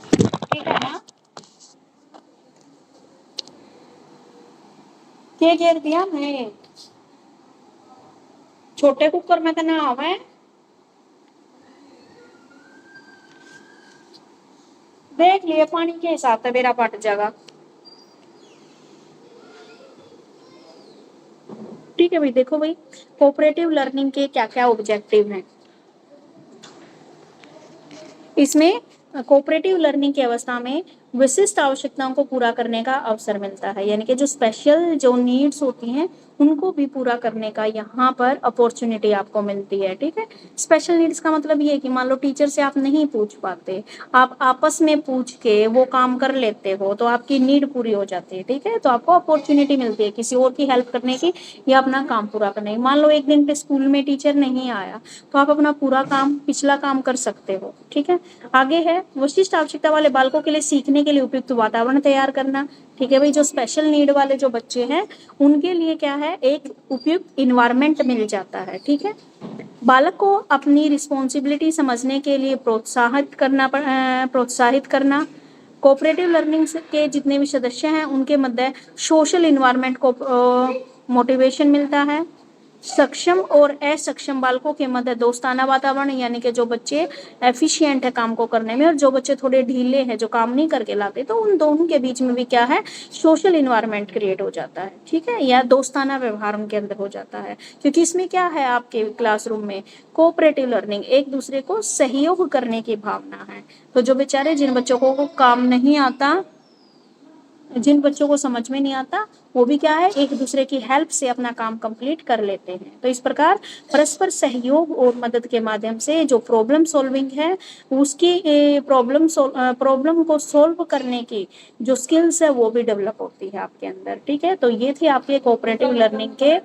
ठीक है ना, क्या घेर दिया मैं छोटे कुकर में तो ना आवे, देख लिए पानी के हिसाब से मेरा पट जाएगा, ठीक है भाई। देखो भाई, कोऑपरेटिव लर्निंग के क्या क्या ऑब्जेक्टिव हैं। इसमें कोऑपरेटिव लर्निंग की अवस्था में विशिष्ट आवश्यकताओं को पूरा करने का अवसर मिलता है, यानी कि जो स्पेशल जो नीड्स होती हैं उनको भी पूरा करने का यहाँ पर अपॉर्चुनिटी आपको मिलती है। ठीक है, स्पेशल नीड्स का मतलब ये है कि मान लो टीचर से आप नहीं पूछ पाते, आप आपस में पूछ के वो काम कर लेते हो तो आपकी नीड पूरी हो जाती है। ठीक है, तो आपको अपॉर्चुनिटी मिलती है किसी और की हेल्प करने की या अपना काम पूरा करने की। मान लो एक दिन पे स्कूल में टीचर नहीं आया तो आप अपना पूरा काम, पिछला काम कर सकते हो। ठीक है, आगे है विशिष्ट आवश्यकता वाले बालकों के लिए सीखने के लिए उपयुक्त वातावरण तैयार करना। ठीक है भाई, जो स्पेशल नीड वाले जो बच्चे हैं उनके लिए क्या है, एक उपयुक्त इन्वायरमेंट मिल जाता है। ठीक है, बालक को अपनी रिस्पॉन्सिबिलिटी समझने के लिए प्रोत्साहित करना। कोऑपरेटिव लर्निंग के जितने भी सदस्य हैं उनके मध्य सोशल इन्वायरमेंट को मोटिवेशन मिलता है। सक्षम और असक्षम बालकों के मध्य दोस्ताना वातावरण, यानी कि जो बच्चे एफिशिएंट है काम को करने में और जो बच्चे थोड़े ढीले हैं जो काम नहीं करके लाते, तो उन दोनों के बीच में भी क्या है, सोशल इन्वायरमेंट क्रिएट हो जाता है। ठीक है, या दोस्ताना व्यवहार उनके अंदर हो जाता है, क्योंकि इसमें क्या है, आपके क्लासरूम में कोऑपरेटिव लर्निंग, एक दूसरे को सहयोग करने की भावना है। तो जो बेचारे जिन बच्चों को काम नहीं आता, जिन बच्चों को समझ में नहीं आता, वो भी क्या है, एक दूसरे की हेल्प से अपना काम कंप्लीट कर लेते हैं। तो इस प्रकार परस्पर सहयोग और मदद के माध्यम से जो प्रॉब्लम सॉल्विंग है, उसकी प्रॉब्लम को सॉल्व करने की जो स्किल्स है वो भी डेवलप होती है आपके अंदर। ठीक है, तो ये थे आपके कोऑपरेटिव लर्निंग के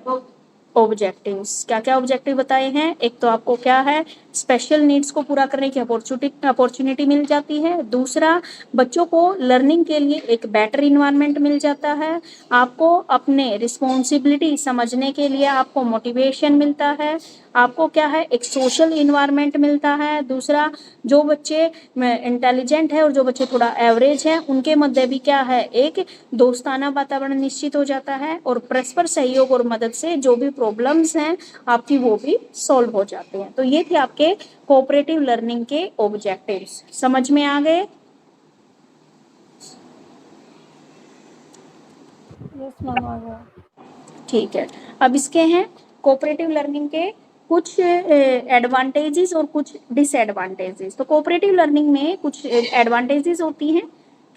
ऑब्जेक्टिव्स। क्या क्या ऑब्जेक्टिव बताए हैं, एक तो आपको क्या है, स्पेशल नीड्स को पूरा करने की अपॉर्चुनिटी मिल जाती है। दूसरा, बच्चों को लर्निंग के लिए एक बेटर इन्वायरमेंट मिल जाता है। आपको अपने रिस्पॉन्सिबिलिटी समझने के लिए आपको मोटिवेशन मिलता है। आपको क्या है, एक सोशल इन्वायरमेंट मिलता है। दूसरा, जो बच्चे इंटेलिजेंट है और जो बच्चे थोड़ा एवरेज है उनके मध्य भी क्या है, एक दोस्ताना वातावरण निश्चित हो जाता है और परस्पर सहयोग और मदद से जो भी प्रॉब्लम्स हैं आपकी वो भी सॉल्व हो जाते हैं। तो ये थे आपके कोऑपरेटिव लर्निंग के ऑब्जेक्टिव्स। समझ में आ गए? यस मैम, आ गया। ठीक है, अब इसके हैं कोऑपरेटिव लर्निंग के कुछ एडवांटेजेस और कुछ डिसएडवांटेजेस। तो कोऑपरेटिव लर्निंग में कुछ एडवांटेजेस होती हैं,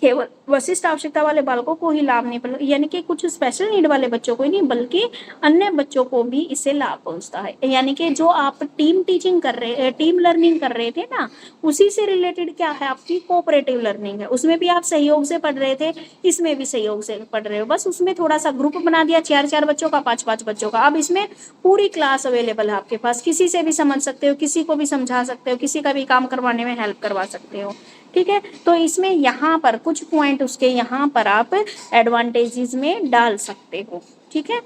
केवल विशिष्ट आवश्यकता वाले बालकों को ही लाभ नहीं, यानी कि कुछ स्पेशल नीड वाले बच्चों को ही नहीं बल्कि अन्य बच्चों को भी इससे लाभ पहुंचता है। यानी कि जो आप टीम टीचिंग कर रहे, टीम लर्निंग कर रहे थे ना, उसी से रिलेटेड क्या है, आपकी कोऑपरेटिव लर्निंग है। उसमें भी आप सहयोग से पढ़ रहे थे, इसमें भी सहयोग से पढ़ रहे हो, बस उसमें थोड़ा सा ग्रुप बना दिया, 4-4 बच्चों का, 5-5 बच्चों का। अब इसमें पूरी क्लास अवेलेबल है आपके पास, किसी से भी समझ सकते हो, किसी को भी समझा सकते हो, किसी का भी काम करवाने में हेल्प करवा सकते हो। ठीक है, तो इसमें यहाँ पर कुछ पॉइंट उसके यहाँ पर आप एडवांटेजेस में डाल सकते हो। ठीक है,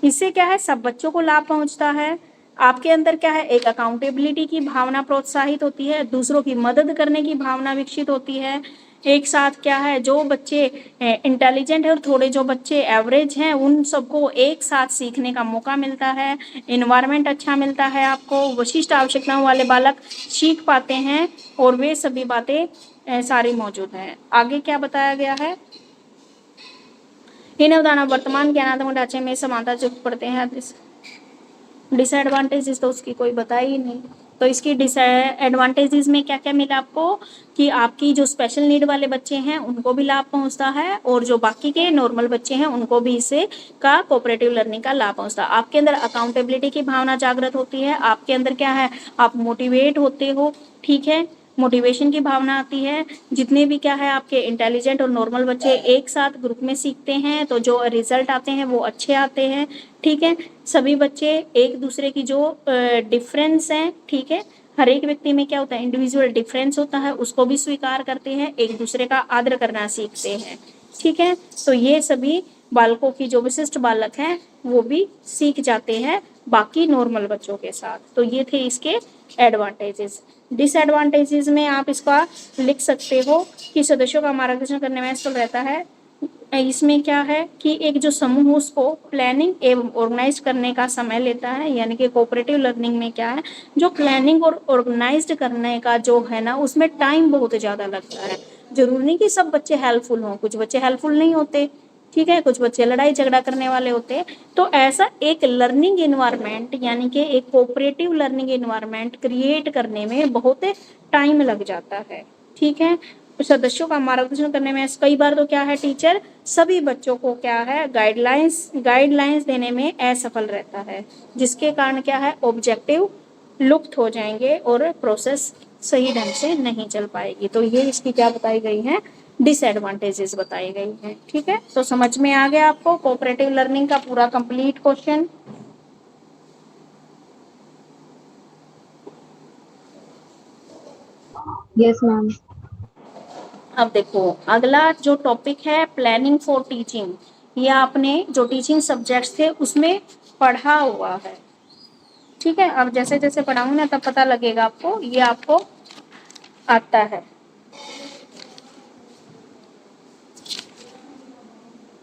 इससे क्या है, सब बच्चों को लाभ पहुंचता है। आपके अंदर क्या है, एक अकाउंटेबिलिटी की भावना प्रोत्साहित होती है, दूसरों की मदद करने की भावना विकसित होती है। एक साथ क्या है, जो बच्चे इंटेलिजेंट है और थोड़े जो बच्चे एवरेज हैं उन सबको एक साथ सीखने का मौका मिलता है। इन्वायरमेंट अच्छा मिलता है आपको, विशिष्ट आवश्यकताओं वाले बालक सीख पाते हैं और वे सभी बातें सारी मौजूद हैं। आगे क्या बताया गया है, इन अवधारणा वर्तमान ज्ञानात्मक ढांचे में समानता जो पढ़ते हैं। डिसएडवांटेजेस तो उसकी कोई बताया ही नहीं। तो इसकी डिसएडवांटेजेस में क्या क्या मिला आपको, कि आपकी जो स्पेशल नीड वाले बच्चे हैं उनको भी लाभ पहुंचता है और जो बाकी के नॉर्मल बच्चे हैं उनको भी इससे का कोऑपरेटिव लर्निंग का लाभ पहुंचता है। आपके अंदर अकाउंटेबिलिटी की भावना जागृत होती है, आपके अंदर क्या है, आप मोटिवेट होते हो। ठीक है, मोटिवेशन की भावना आती है। जितने भी क्या है आपके इंटेलिजेंट और नॉर्मल बच्चे एक साथ ग्रुप में सीखते हैं तो जो रिजल्ट आते हैं वो अच्छे आते हैं। ठीक है, सभी बच्चे एक दूसरे की जो डिफरेंस हैं, ठीक है, हर एक व्यक्ति में क्या होता है, इंडिविजुअल डिफरेंस होता है, उसको भी स्वीकार करते हैं, एक दूसरे का आदर करना सीखते हैं। ठीक है, तो ये सभी बालकों की जो विशिष्ट बालक हैं वो भी सीख जाते हैं बाकी नॉर्मल बच्चों के साथ। तो ये थे इसके एडवांटेजेस। डिसएडवांटेजेस में आप इसका लिख सकते हो कि सदस्यों का मार्गदर्शन करने में असफल रहता है। इसमें क्या है कि एक जो समूह उसको प्लानिंग एवं ऑर्गेनाइज करने का समय लेता है, यानी कि कोऑपरेटिव लर्निंग में क्या है, जो प्लानिंग और ऑर्गेनाइज्ड करने का जो है ना, उसमें टाइम बहुत ज़्यादा लगता है। जरूरी नहीं कि सब बच्चे हेल्पफुल हों, कुछ बच्चे हेल्पफुल नहीं होते। ठीक है, कुछ बच्चे लड़ाई झगड़ा करने वाले होते हैं। तो ऐसा एक लर्निंग इन्वायरमेंट, यानी कि एक कोऑपरेटिव लर्निंग इन्वायरमेंट क्रिएट करने में बहुत टाइम लग जाता है। ठीक है, सदस्यों का मार्गदर्शन करने में कई बार तो क्या है टीचर सभी बच्चों को क्या है गाइडलाइंस देने में असफल रहता है, जिसके कारण क्या है ऑब्जेक्टिव लुप्त हो जाएंगे और प्रोसेस सही ढंग से नहीं चल पाएगी। तो ये इसकी क्या बताई गई है, डिसएडवांटेजेस बताई गई हैं। ठीक है, तो समझ में आ गया आपको कोऑपरेटिव लर्निंग का पूरा कंप्लीट क्वेश्चन। Yes ma'am. अब देखो अगला जो टॉपिक है प्लानिंग फॉर टीचिंग, ये आपने जो टीचिंग सब्जेक्ट्स थे उसमें पढ़ा हुआ है। ठीक है, अब जैसे जैसे पढ़ाऊंगी ना तब पता लगेगा आपको, ये आपको आता है।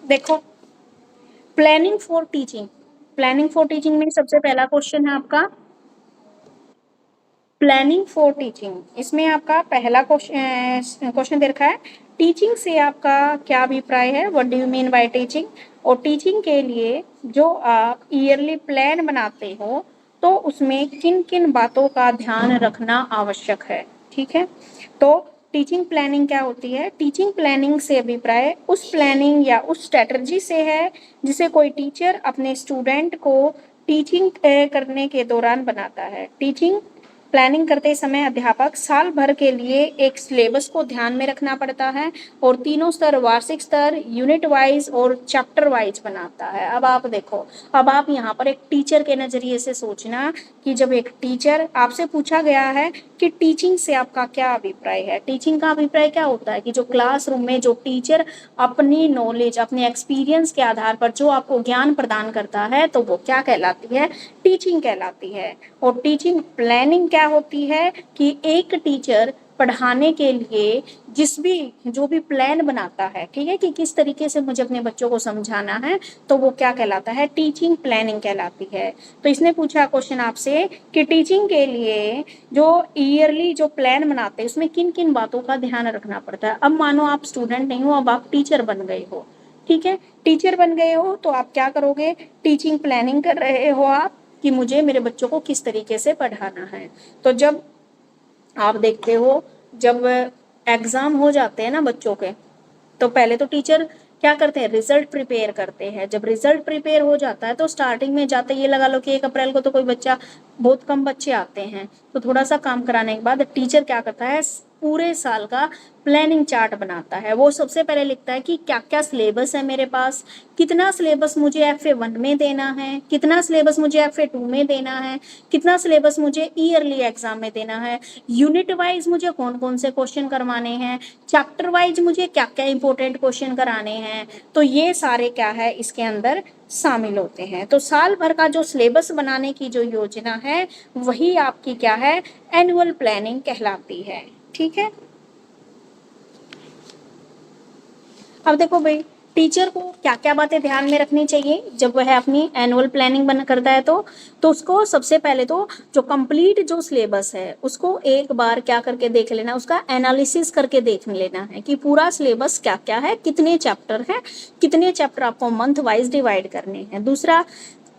देखो प्लानिंग फॉर टीचिंग में सबसे पहला क्वेश्चन है आपका प्लानिंग फॉर टीचिंग। इसमें आपका पहला क्वेश्चन दे रखा है टीचिंग से आपका क्या अभिप्राय है, what do you mean by teaching. और टीचिंग के लिए जो आप ईयरली प्लान बनाते हो तो उसमें किन किन बातों का ध्यान रखना आवश्यक है। ठीक है, तो टीचिंग प्लानिंग क्या होती है, टीचिंग प्लानिंग से अभिप्राय उस प्लानिंग या उस स्ट्रेटजी से है जिसे कोई टीचर अपने स्टूडेंट को टीचिंग करने के दौरान बनाता है। टीचिंग प्लानिंग करते समय अध्यापक साल भर के लिए एक सिलेबस को ध्यान में रखना पड़ता है और तीनों स्तर वार्षिक स्तर, यूनिट वाइज और चैप्टर वाइज बनाता है। अब आप देखो, अब आप यहाँ पर एक टीचर के नजरिए से सोचना कि जब एक टीचर आपसे पूछा गया है कि टीचिंग से आपका क्या अभिप्राय है। टीचिंग का अभिप्राय क्या होता है कि जो क्लासरूम में जो टीचर अपनी नॉलेज अपने एक्सपीरियंस के आधार पर जो आपको ज्ञान प्रदान करता है तो वो क्या कहलाती है, टीचिंग कहलाती है। और टीचिंग प्लानिंग क्या होती है कि एक टीचर पढ़ाने के लिए जो भी प्लान बनाता है, ठीक है, कि किस तरीके से मुझे अपने बच्चों को समझाना है, तो वो क्या कहलाता है, टीचिंग प्लानिंग कहलाती है। तो इसने पूछा क्वेश्चन आपसे कि टीचिंग के लिए जो ईयरली जो प्लान बनाते हैं उसमें किन किन बातों का ध्यान रखना पड़ता है। अब मानो आप स्टूडेंट नहीं हो, अब आप टीचर बन गए हो। ठीक है, टीचर बन गए हो तो आप क्या करोगे, टीचिंग प्लानिंग कर रहे हो आप कि मुझे मेरे बच्चों को किस तरीके से पढ़ाना है। तो जब आप देखते हो जब एग्जाम हो जाते हैं ना बच्चों के, तो पहले तो टीचर क्या करते हैं, रिजल्ट प्रिपेयर करते हैं। जब रिजल्ट प्रिपेयर हो जाता है तो स्टार्टिंग में जाते ये लगा लो कि 1 अप्रैल को तो कोई बच्चा, बहुत कम बच्चे आते हैं, तो थोड़ा सा काम कराने के बाद टीचर क्या करता है, पूरे साल का प्लानिंग चार्ट बनाता है। वो सबसे पहले लिखता है कि क्या क्या सिलेबस है मेरे पास, कितना सिलेबस मुझे FA1 में देना है, कितना सिलेबस मुझे FA2 में देना है, कितना सिलेबस मुझे ईयरली एग्जाम में देना है, यूनिट वाइज मुझे कौन कौन से क्वेश्चन करवाने हैं, चैप्टर वाइज मुझे क्या क्या इंपॉर्टेंट क्वेश्चन कराने हैं। तो ये सारे क्या है इसके अंदर शामिल होते हैं। तो साल भर का जो सिलेबस बनाने की जो योजना है वही आपकी क्या है, एनुअल प्लानिंग कहलाती है। ठीक है, अब देखो भाई टीचर को क्या क्या बातें ध्यान में रखनी चाहिए जब वह अपनी एनुअल प्लानिंग बना करता है। तो उसको सबसे पहले तो जो कंप्लीट जो सिलेबस है उसको एक बार क्या करके देख लेना, उसका एनालिसिस करके देख लेना है कि पूरा सिलेबस क्या क्या है, कितने चैप्टर है, कितने चैप्टर आपको मंथ वाइज डिवाइड करने हैं। दूसरा,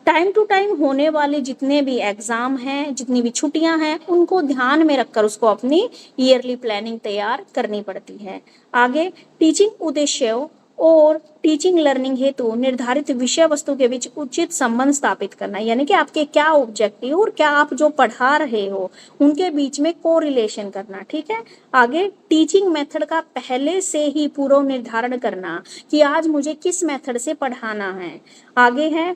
टाइम टू टाइम होने वाले जितने भी एग्जाम हैं, जितनी भी छुट्टियां हैं, उनको ध्यान में रखकर उसको अपनी ईयरली प्लानिंग तैयार करनी पड़ती है। आगे, टीचिंग उद्देश्यों और टीचिंग लर्निंग हेतु निर्धारित विषय वस्तु के बीच उचित संबंध स्थापित करना, यानी कि आपके क्या ऑब्जेक्टिव और क्या आप जो पढ़ा रहे हो उनके बीच में कोरिलेशन करना। ठीक है, आगे टीचिंग मेथड का पहले से ही पूर्व निर्धारण करना कि आज मुझे किस मेथड से पढ़ाना है। आगे है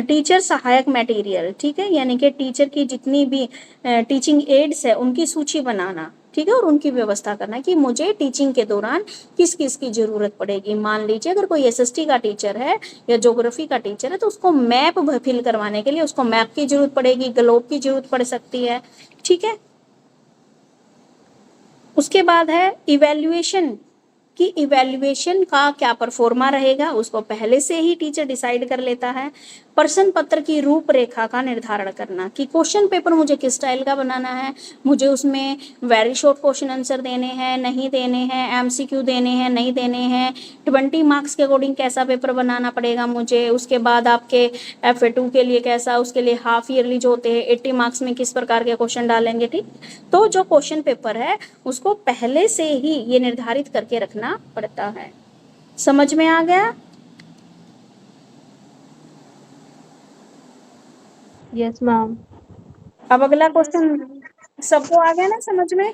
टीचर सहायक मटेरियल, ठीक है, यानी कि टीचर की जितनी भी टीचिंग एड्स है उनकी सूची बनाना, ठीक है, और उनकी व्यवस्था करना कि मुझे टीचिंग के दौरान किस किस की जरूरत पड़ेगी। मान लीजिए अगर कोई SST का टीचर है या ज्योग्राफी का टीचर है तो उसको मैप फिल करवाने के लिए उसको मैप की जरूरत पड़ेगी, ग्लोब की जरूरत पड़ सकती है। ठीक है, उसके बाद है इवैल्यूएशन कि इवैल्यूएशन का क्या परफॉर्मा रहेगा, उसको पहले से ही टीचर डिसाइड कर लेता है। प्रश्न पत्र की रूपरेखा का निर्धारण करना कि क्वेश्चन पेपर मुझे किस स्टाइल का बनाना है, मुझे उसमें वेरी शॉर्ट क्वेश्चन आंसर देने हैं, नहीं देने हैं, एमसीक्यू देने हैं, नहीं देने हैं, 20 मार्क्स के अकॉर्डिंग कैसा पेपर बनाना पड़ेगा मुझे, उसके बाद आपके FA2 के लिए कैसा, उसके लिए हाफ ईयरली जो होते हैं 80 मार्क्स में किस प्रकार के क्वेश्चन डालेंगे। ठीक, तो जो क्वेश्चन पेपर है उसको पहले से ही ये निर्धारित करके रखना पड़ता है। समझ में आ गया? Yes ma'am. अब अगला क्वेश्चन सबको आ गया ना समझ में?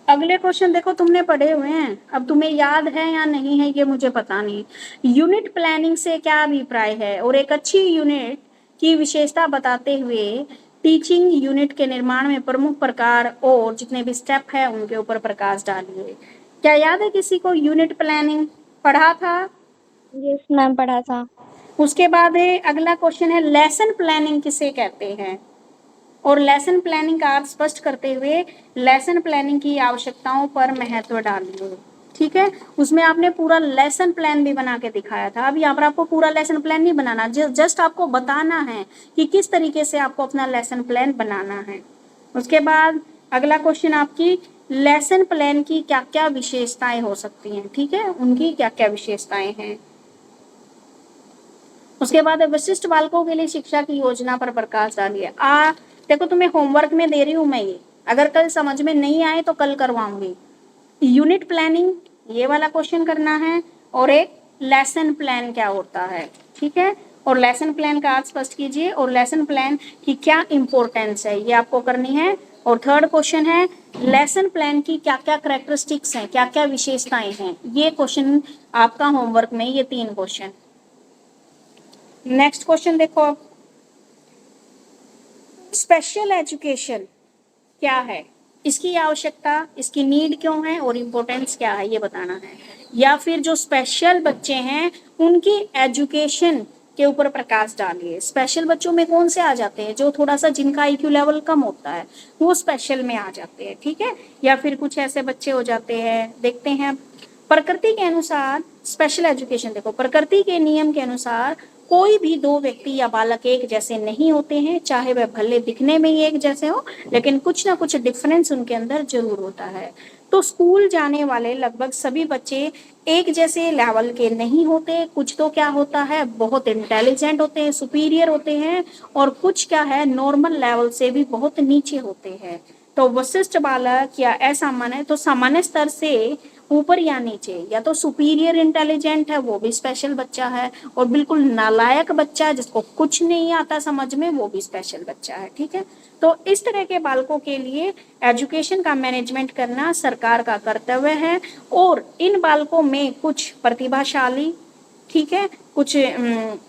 अगले क्वेश्चन देखो तुमने पढ़े हुए हैं, अब तुम्हें याद है या नहीं है ये मुझे पता नहीं। यूनिट प्लानिंग से क्या अभिप्राय है और एक अच्छी यूनिट की विशेषता बताते हुए टीचिंग यूनिट के निर्माण में प्रमुख प्रकार और जितने भी स्टेप है उनके ऊपर प्रकाश डालिए। क्या याद है किसी को यूनिट प्लानिंग पढ़ा था? यस मैम, पढ़ा था। उसके बाद है अगला क्वेश्चन है लेसन प्लानिंग किसे कहते हैं, और लेसन प्लानिंग का अर्थ स्पष्ट करते हुए लेसन प्लानिंग की आवश्यकताओं पर महत्व डालिए। ठीक है, उसमें आपने पूरा लेसन प्लान भी बना के दिखाया था। अब यहाँ पर आपको पूरा लेसन प्लान नहीं बनाना, जस्ट आपको बताना है कि किस तरीके से आपको अपना लेसन प्लान बनाना है। उसके बाद अगला क्वेश्चन आपकी लेसन प्लान की क्या क्या विशेषताएं हो सकती हैं। ठीक है, उनकी क्या क्या विशेषताएं हैं। उसके बाद विशिष्ट बालकों के लिए शिक्षा की योजना पर प्रकाश डालिए। देखो तुम्हें होमवर्क में दे रही हूँ मैं ये, अगर कल समझ में नहीं आए तो कल करवाऊंगी। यूनिट प्लानिंग ये वाला क्वेश्चन करना है, और एक लेसन प्लान क्या होता है। ठीक है, और लेसन प्लान का अर्थ स्पष्ट कीजिए और लेसन प्लान की क्या इंपॉर्टेंस है ये आपको करनी है। और थर्ड क्वेश्चन है लेसन प्लान की क्या क्या करेक्टरिस्टिक्स हैं, क्या क्या विशेषताएं हैं। ये क्वेश्चन आपका होमवर्क में, ये 3 क्वेश्चन। नेक्स्ट क्वेश्चन देखो अब, स्पेशल एजुकेशन क्या है, इसकी आवश्यकता, इसकी नीड क्यों है और इम्पोर्टेंस क्या है ये बताना है। या फिर जो स्पेशल बच्चे हैं उनकी एजुकेशन के ऊपर प्रकाश डालिए। स्पेशल बच्चों में कौन से आ जाते हैं, जो थोड़ा सा जिनका IQ लेवल कम होता है वो स्पेशल में आ जाते हैं। ठीक है, या फिर कुछ ऐसे बच्चे हो जाते हैं, देखते हैं प्रकृति के अनुसार स्पेशल एजुकेशन। देखो प्रकृति के नियम के अनुसार कोई भी 2 व्यक्ति या बालक एक जैसे नहीं होते हैं, चाहे वह भले दिखने में ही एक जैसे हो, लेकिन कुछ ना कुछ डिफरेंस उनके अंदर जरूर होता है। तो स्कूल जाने वाले लगभग सभी बच्चे एक जैसे लेवल के नहीं होते, कुछ तो क्या होता है बहुत इंटेलिजेंट होते हैं, सुपीरियर होते हैं, और कुछ क्या है नॉर्मल लेवल से भी बहुत नीचे होते हैं। तो विशिष्ट बालक या असामान्य, तो सामान्य स्तर से ऊपर या नीचे, या तो सुपीरियर इंटेलिजेंट है वो भी स्पेशल बच्चा है, और बिल्कुल नालायक बच्चा जिसको कुछ नहीं आता समझ में वो भी स्पेशल बच्चा है। ठीक है, तो इस तरह के बालकों के लिए एजुकेशन का मैनेजमेंट करना सरकार का कर्तव्य है। और इन बालकों में कुछ प्रतिभाशाली, ठीक है, कुछ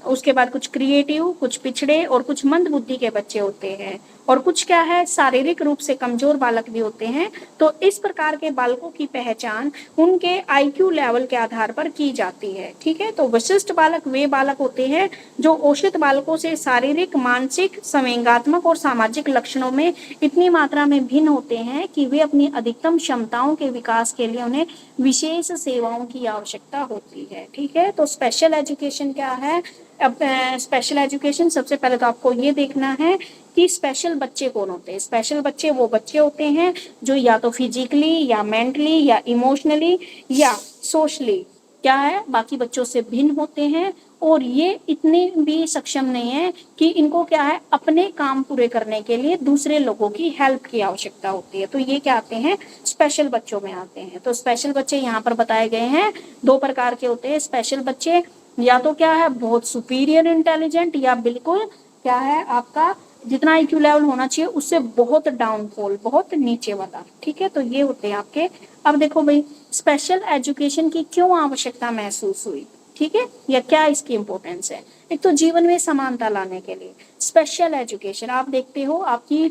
उसके बाद कुछ क्रिएटिव, कुछ पिछड़े और कुछ मंद बुद्धि के बच्चे होते हैं, और कुछ क्या है शारीरिक रूप से कमजोर बालक भी होते हैं। तो इस प्रकार के बालकों की पहचान उनके IQ लेवल के आधार पर की जाती है। ठीक है, तो विशिष्ट बालक वे बालक होते हैं जो औसत बालकों से शारीरिक, मानसिक, संवेगात्मक और सामाजिक लक्षणों में इतनी मात्रा में भिन्न होते हैं कि वे अपनी अधिकतम क्षमताओं के विकास के लिए उन्हें विशेष सेवाओं की आवश्यकता होती है। ठीक है, तो स्पेशल एजुकेशन क्या है। अब स्पेशल एजुकेशन सबसे पहले तो आपको ये देखना है कि स्पेशल बच्चे कौन होते हैं। स्पेशल बच्चे वो बच्चे होते हैं जो या तो फिजिकली या मेंटली या इमोशनली या सोशली क्या है बाकी बच्चों से भिन्न होते हैं, और ये इतने भी सक्षम नहीं है कि इनको क्या है अपने काम पूरे करने के लिए दूसरे लोगों की हेल्प की आवश्यकता होती है। तो ये क्या आते हैं स्पेशल बच्चों में आते हैं। तो स्पेशल बच्चे यहाँ पर बताए गए हैं 2 प्रकार के होते हैं। स्पेशल बच्चे या तो क्या है बहुत सुपीरियर इंटेलिजेंट, या बिल्कुल क्या है आपका जितना IQ लेवल होना चाहिए उससे बहुत डाउनफॉल, बहुत नीचे वाला। ठीक है, तो ये होते हैं आपके। अब देखो भाई स्पेशल एजुकेशन की क्यों आवश्यकता महसूस हुई, ठीक है, या क्या इसकी इंपॉर्टेंस है। एक तो जीवन में समानता लाने के लिए स्पेशल एजुकेशन। आप देखते हो आपकी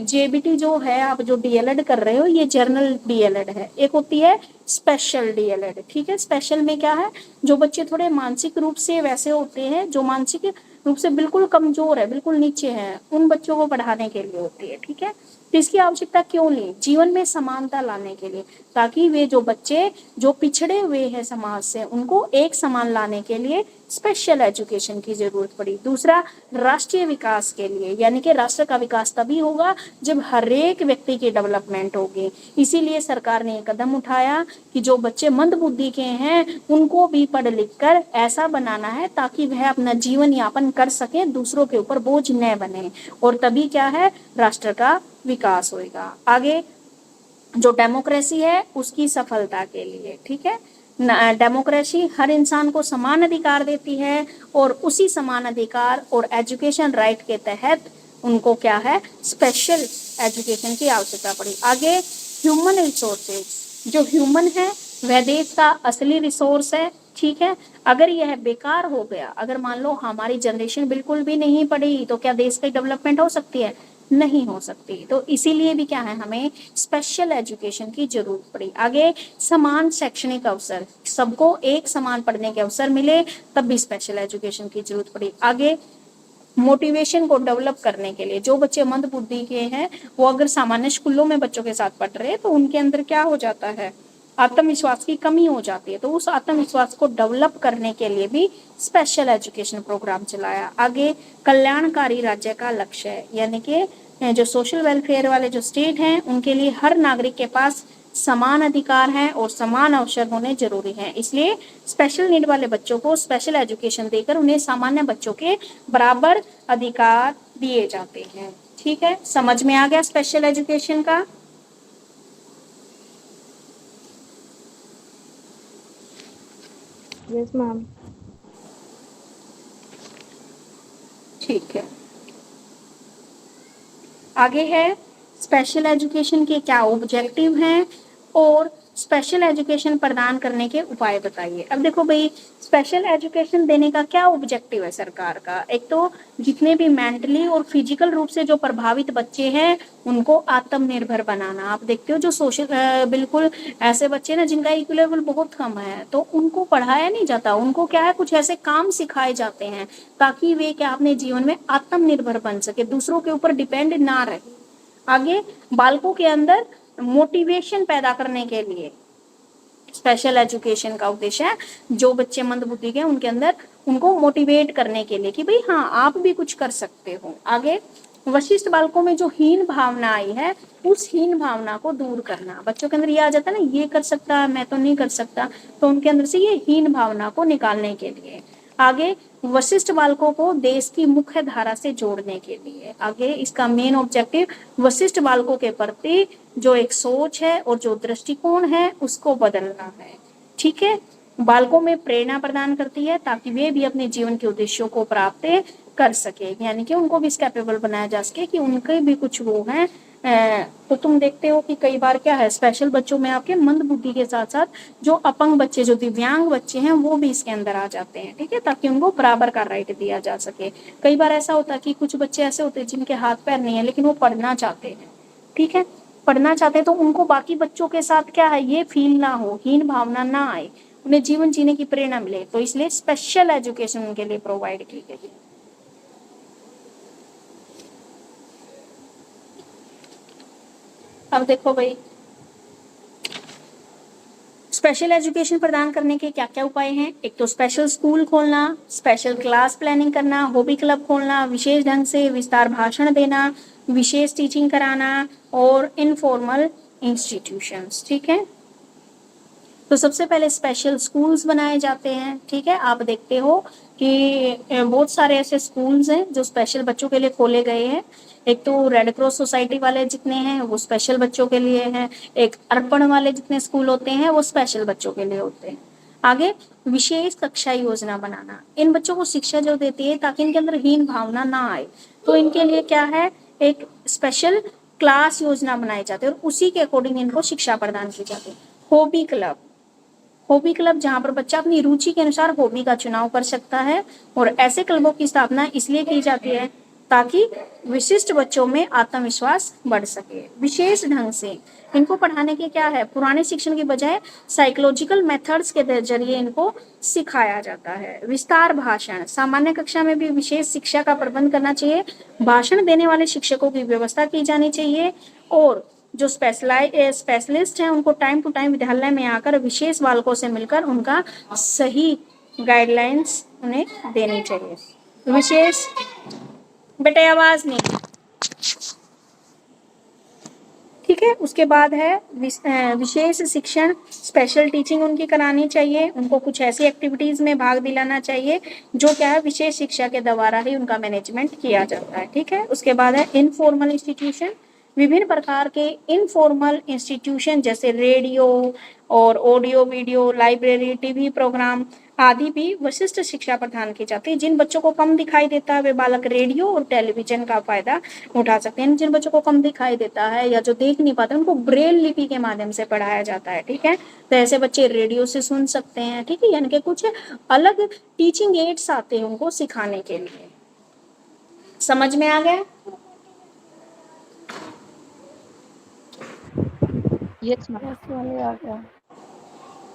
JBT जो है, आप जो DLED कर रहे हो ये जनरल DLED है, एक होती है स्पेशल DLED। ठीक है, स्पेशल में क्या है जो बच्चे थोड़े मानसिक रूप से वैसे होते हैं, जो मानसिक रूप से बिल्कुल कमजोर है, बिल्कुल नीचे है, उन बच्चों को पढ़ाने के लिए होती है। ठीक है, तो इसकी आवश्यकता क्यों ली? जीवन में समानता लाने के लिए, ताकि वे जो बच्चे जो पिछड़े हुए हैं समाज से, उनको एक समान लाने के लिए स्पेशल एजुकेशन की जरूरत पड़ी। दूसरा, राष्ट्रीय विकास के लिए, यानी कि राष्ट्र का विकास तभी होगा जब हर एक व्यक्ति की डेवलपमेंट होगी। इसीलिए सरकार ने कदम उठाया कि जो बच्चे मंद बुद्धि के हैं उनको भी पढ़ लिख कर ऐसा बनाना है ताकि वह अपना जीवन यापन कर सके, दूसरों के ऊपर बोझ न बने, और तभी क्या है, राष्ट्र का विकास होगा। आगे जो डेमोक्रेसी है उसकी सफलता के लिए, ठीक है, डेमोक्रेसी हर इंसान को समान अधिकार देती है, और उसी समान अधिकार और एजुकेशन राइट के तहत उनको क्या है, स्पेशल एजुकेशन की आवश्यकता पड़ी। आगे ह्यूमन रिसोर्सेज, जो ह्यूमन है वह देश का असली रिसोर्स है, ठीक है। अगर यह बेकार हो गया, अगर मान लो हमारी जनरेशन बिल्कुल भी नहीं पढ़ी, तो क्या देश की डेवलपमेंट हो सकती है? नहीं हो सकती। तो इसीलिए भी क्या है, हमें स्पेशल एजुकेशन की जरूरत पड़ी। आगे समान शैक्षणिक अवसर, सबको एक समान पढ़ने के अवसर मिले, तब भी स्पेशल एजुकेशन की जरूरत पड़ी। आगे मोटिवेशन को डेवलप करने के लिए, जो बच्चे मंद बुद्धि के हैं वो अगर सामान्य स्कूलों में बच्चों के साथ पढ़ रहे हैं तो उनके अंदर क्या हो जाता है, आत्मविश्वास की कमी हो जाती है। तो उस आत्मविश्वास को डेवलप करने के लिए भी स्पेशल एजुकेशन प्रोग्राम चलाया। आगे कल्याणकारी राज्य का लक्ष्य है, यानी कि जो सोशल वेलफेयर वाले जो स्टेट हैं उनके लिए हर नागरिक के पास समान अधिकार हैं और समान अवसर होने जरूरी हैं। इसलिए स्पेशल नीड वाले बच्चों को स्पेशल एजुकेशन देकर उन्हें सामान्य बच्चों के बराबर अधिकार दिए जाते हैं। ठीक है, समझ में आ गया स्पेशल एजुकेशन का? Yes ma'am. ठीक है, आगे है स्पेशल एजुकेशन के क्या ऑब्जेक्टिव हैं और स्पेशल एजुकेशन प्रदान करने के उपाय बताइए। अब देखो भाई, स्पेशल एजुकेशन देने का क्या ऑब्जेक्टिव है सरकार का? एक तो जितने भी मेंटली और फिजिकल रूप से जो प्रभावित बच्चे हैं उनको आत्मनिर्भर बनाना। आप देखते हो जो सोशल बिल्कुल ऐसे बच्चे ना जिनका IQ लेवल बहुत कम है, तो उनको पढ़ाया नहीं जाता, उनको क्या है कुछ ऐसे काम सिखाए जाते हैं ताकि वे क्या अपने जीवन में आत्मनिर्भर बन सके, दूसरों के ऊपर डिपेंड ना रहे। आगे बालकों के अंदर मोटिवेशन पैदा करने के लिए स्पेशल एजुकेशन का उद्देश्य है, जो बच्चे मंद बुद्धि के उनके अंदर उनको मोटिवेट करने के लिए कि भाई हाँ आप भी कुछ कर सकते हो। आगे वशिष्ठ बालकों में जो हीन भावना आई है उस हीन भावना को दूर करना। बच्चों के अंदर ये आ जाता है ना, ये कर सकता है मैं तो नहीं कर सकता, तो उनके अंदर से ये हीन भावना को निकालने के लिए। आगे वशिष्ठ बालकों को देश की मुख्य धारा से जोड़ने के लिए। आगे इसका मेन ऑब्जेक्टिव वशिष्ठ बालकों के प्रति जो एक सोच है और जो दृष्टिकोण है उसको बदलना है। ठीक है, बालकों में प्रेरणा प्रदान करती है ताकि वे भी अपने जीवन के उद्देश्यों को प्राप्त कर सके, यानी कि उनको भी कैपेबल बनाया जा सके कि उनके भी कुछ वो हैं। तो तुम देखते हो कि कई बार क्या है, स्पेशल बच्चों में आपके मंद बुद्धि के साथ साथ जो अपंग बच्चे, जो दिव्यांग बच्चे हैं वो भी इसके अंदर आ जाते हैं। ठीक है, ताकि उनको बराबर का राइट दिया जा सके। कई बार ऐसा होता है कि कुछ बच्चे ऐसे होते हैं जिनके हाथ पैर नहीं है लेकिन वो पढ़ना चाहते हैं। ठीक है, पढ़ना चाहते हैं तो उनको बाकी बच्चों के साथ क्या है ये फील ना हो, हीन भावना ना आए, उन्हें जीवन जीने की प्रेरणा मिले, तो इसलिए स्पेशल एजुकेशन उनके लिए प्रोवाइड की गई है। अब देखो भाई, स्पेशल एजुकेशन प्रदान करने के क्या क्या उपाय हैं। एक तो स्पेशल स्कूल खोलना, स्पेशल क्लास प्लानिंग करना, हॉबी क्लब खोलना, विशेष ढंग से विस्तार भाषण देना, विशेष टीचिंग कराना और इनफॉर्मल इंस्टीट्यूशंस। ठीक है, तो सबसे पहले स्पेशल स्कूल्स बनाए जाते हैं। ठीक है, आप देखते हो कि बहुत सारे ऐसे स्कूल्स हैं जो स्पेशल बच्चों के लिए खोले गए हैं। एक तो रेड क्रॉस सोसाइटी वाले जितने हैं वो स्पेशल बच्चों के लिए हैं, एक अर्पण वाले जितने स्कूल होते हैं वो स्पेशल बच्चों के लिए होते हैं। आगे विशेष कक्षा योजना बनाना, इन बच्चों को शिक्षा जो देती है ताकि इनके अंदर हीन भावना ना आए, तो इनके लिए क्या है एक स्पेशल क्लास योजना बनाई जाती है और उसी के अकॉर्डिंग इनको शिक्षा प्रदान की जाती है। हॉबी क्लब, हॉबी क्लब जहाँ पर बच्चा अपनी रुचि के अनुसार हॉबी का चुनाव कर सकता है, और ऐसे क्लबों की स्थापना इसलिए की जाती है ताकि विशिष्ट बच्चों में आत्मविश्वास बढ़ सके। विशेष ढंग से इनको पढ़ाने के क्या है, पुराने शिक्षण की बजाय साइकोलॉजिकल मेथड्स के जरिए इनको सिखाया जाता है। विस्तार भाषण, सामान्य कक्षा में भी विशेष शिक्षा का प्रबंध करना चाहिए। भाषण देने वाले शिक्षकों की व्यवस्था की जानी चाहिए और जो स्पेशलिस्ट हैं उनको टाइम टू टाइम विद्यालय में आकर विशेष बालकों से मिलकर उनका सही गाइडलाइंस उन्हें देनी चाहिए। विशेष, बेटे आवाज नहीं, ठीक है। उसके बाद है विशेष शिक्षण, स्पेशल टीचिंग उनकी करानी चाहिए। उनको कुछ ऐसी एक्टिविटीज में भाग दिलाना चाहिए जो क्या है विशेष शिक्षा के द्वारा ही उनका मैनेजमेंट किया जाता है, ठीक है। उसके बाद है इनफॉर्मल इंस्टीट्यूशन, विभिन्न प्रकार के इनफॉर्मल इंस्टीट्यूशन जैसे रेडियो और audio video, library, TV programme आदि भी विशिष्ट शिक्षा प्रदान की जाती है। जिन बच्चों को कम दिखाई देता है वे बालक रेडियो और टेलीविजन का फायदा उठा सकते हैं। जिन बच्चों को कम दिखाई देता है या जो देख नहीं पाते उनको ब्रेल लिपि के माध्यम से पढ़ाया जाता है, ठीक है। तो ऐसे बच्चे रेडियो से सुन सकते हैं, ठीक है। यानी कि कुछ अलग टीचिंग एड्स आते हैं उनको सिखाने के लिए। समझ में आ गया? Yes ma'am.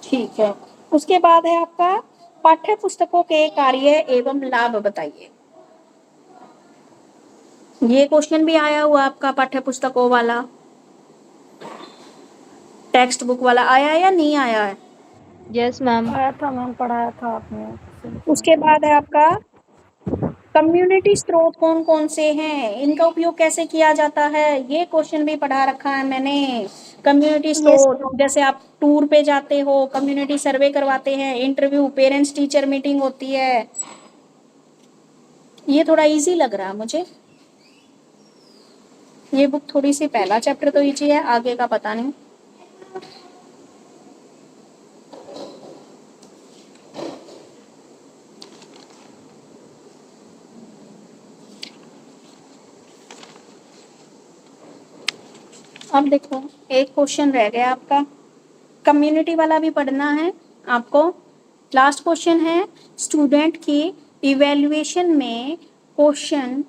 ठीक है। उसके बाद है आपका पाठ्य पुस्तकों के कार्य एवं लाभ बताइए। ये क्वेश्चन भी आया हुआ आपका पाठ्य पुस्तकों वाला, टेक्स्ट बुक वाला आया या नहीं आया है? Yes ma'am. आया था मैम, पढ़ाया था आपने। उसके बाद है आपका कम्युनिटी स्रोत कौन कौन से हैं, इनका उपयोग कैसे किया जाता है, ये क्वेश्चन भी पढ़ा रखा है मैंने। कम्युनिटी स्रोत जैसे आप टूर पे जाते हो, कम्युनिटी सर्वे करवाते हैं, इंटरव्यू, पेरेंट्स टीचर मीटिंग होती है। ये थोड़ा इजी लग रहा है मुझे, ये बुक थोड़ी सी पहला चैप्टर तो इजी है, आगे का पता नहीं। अब देखो एक क्वेश्चन रह गया आपका, कम्युनिटी वाला भी पढ़ना है आपको। लास्ट क्वेश्चन है स्टूडेंट की इवैल्यूएशन में क्वेश्चन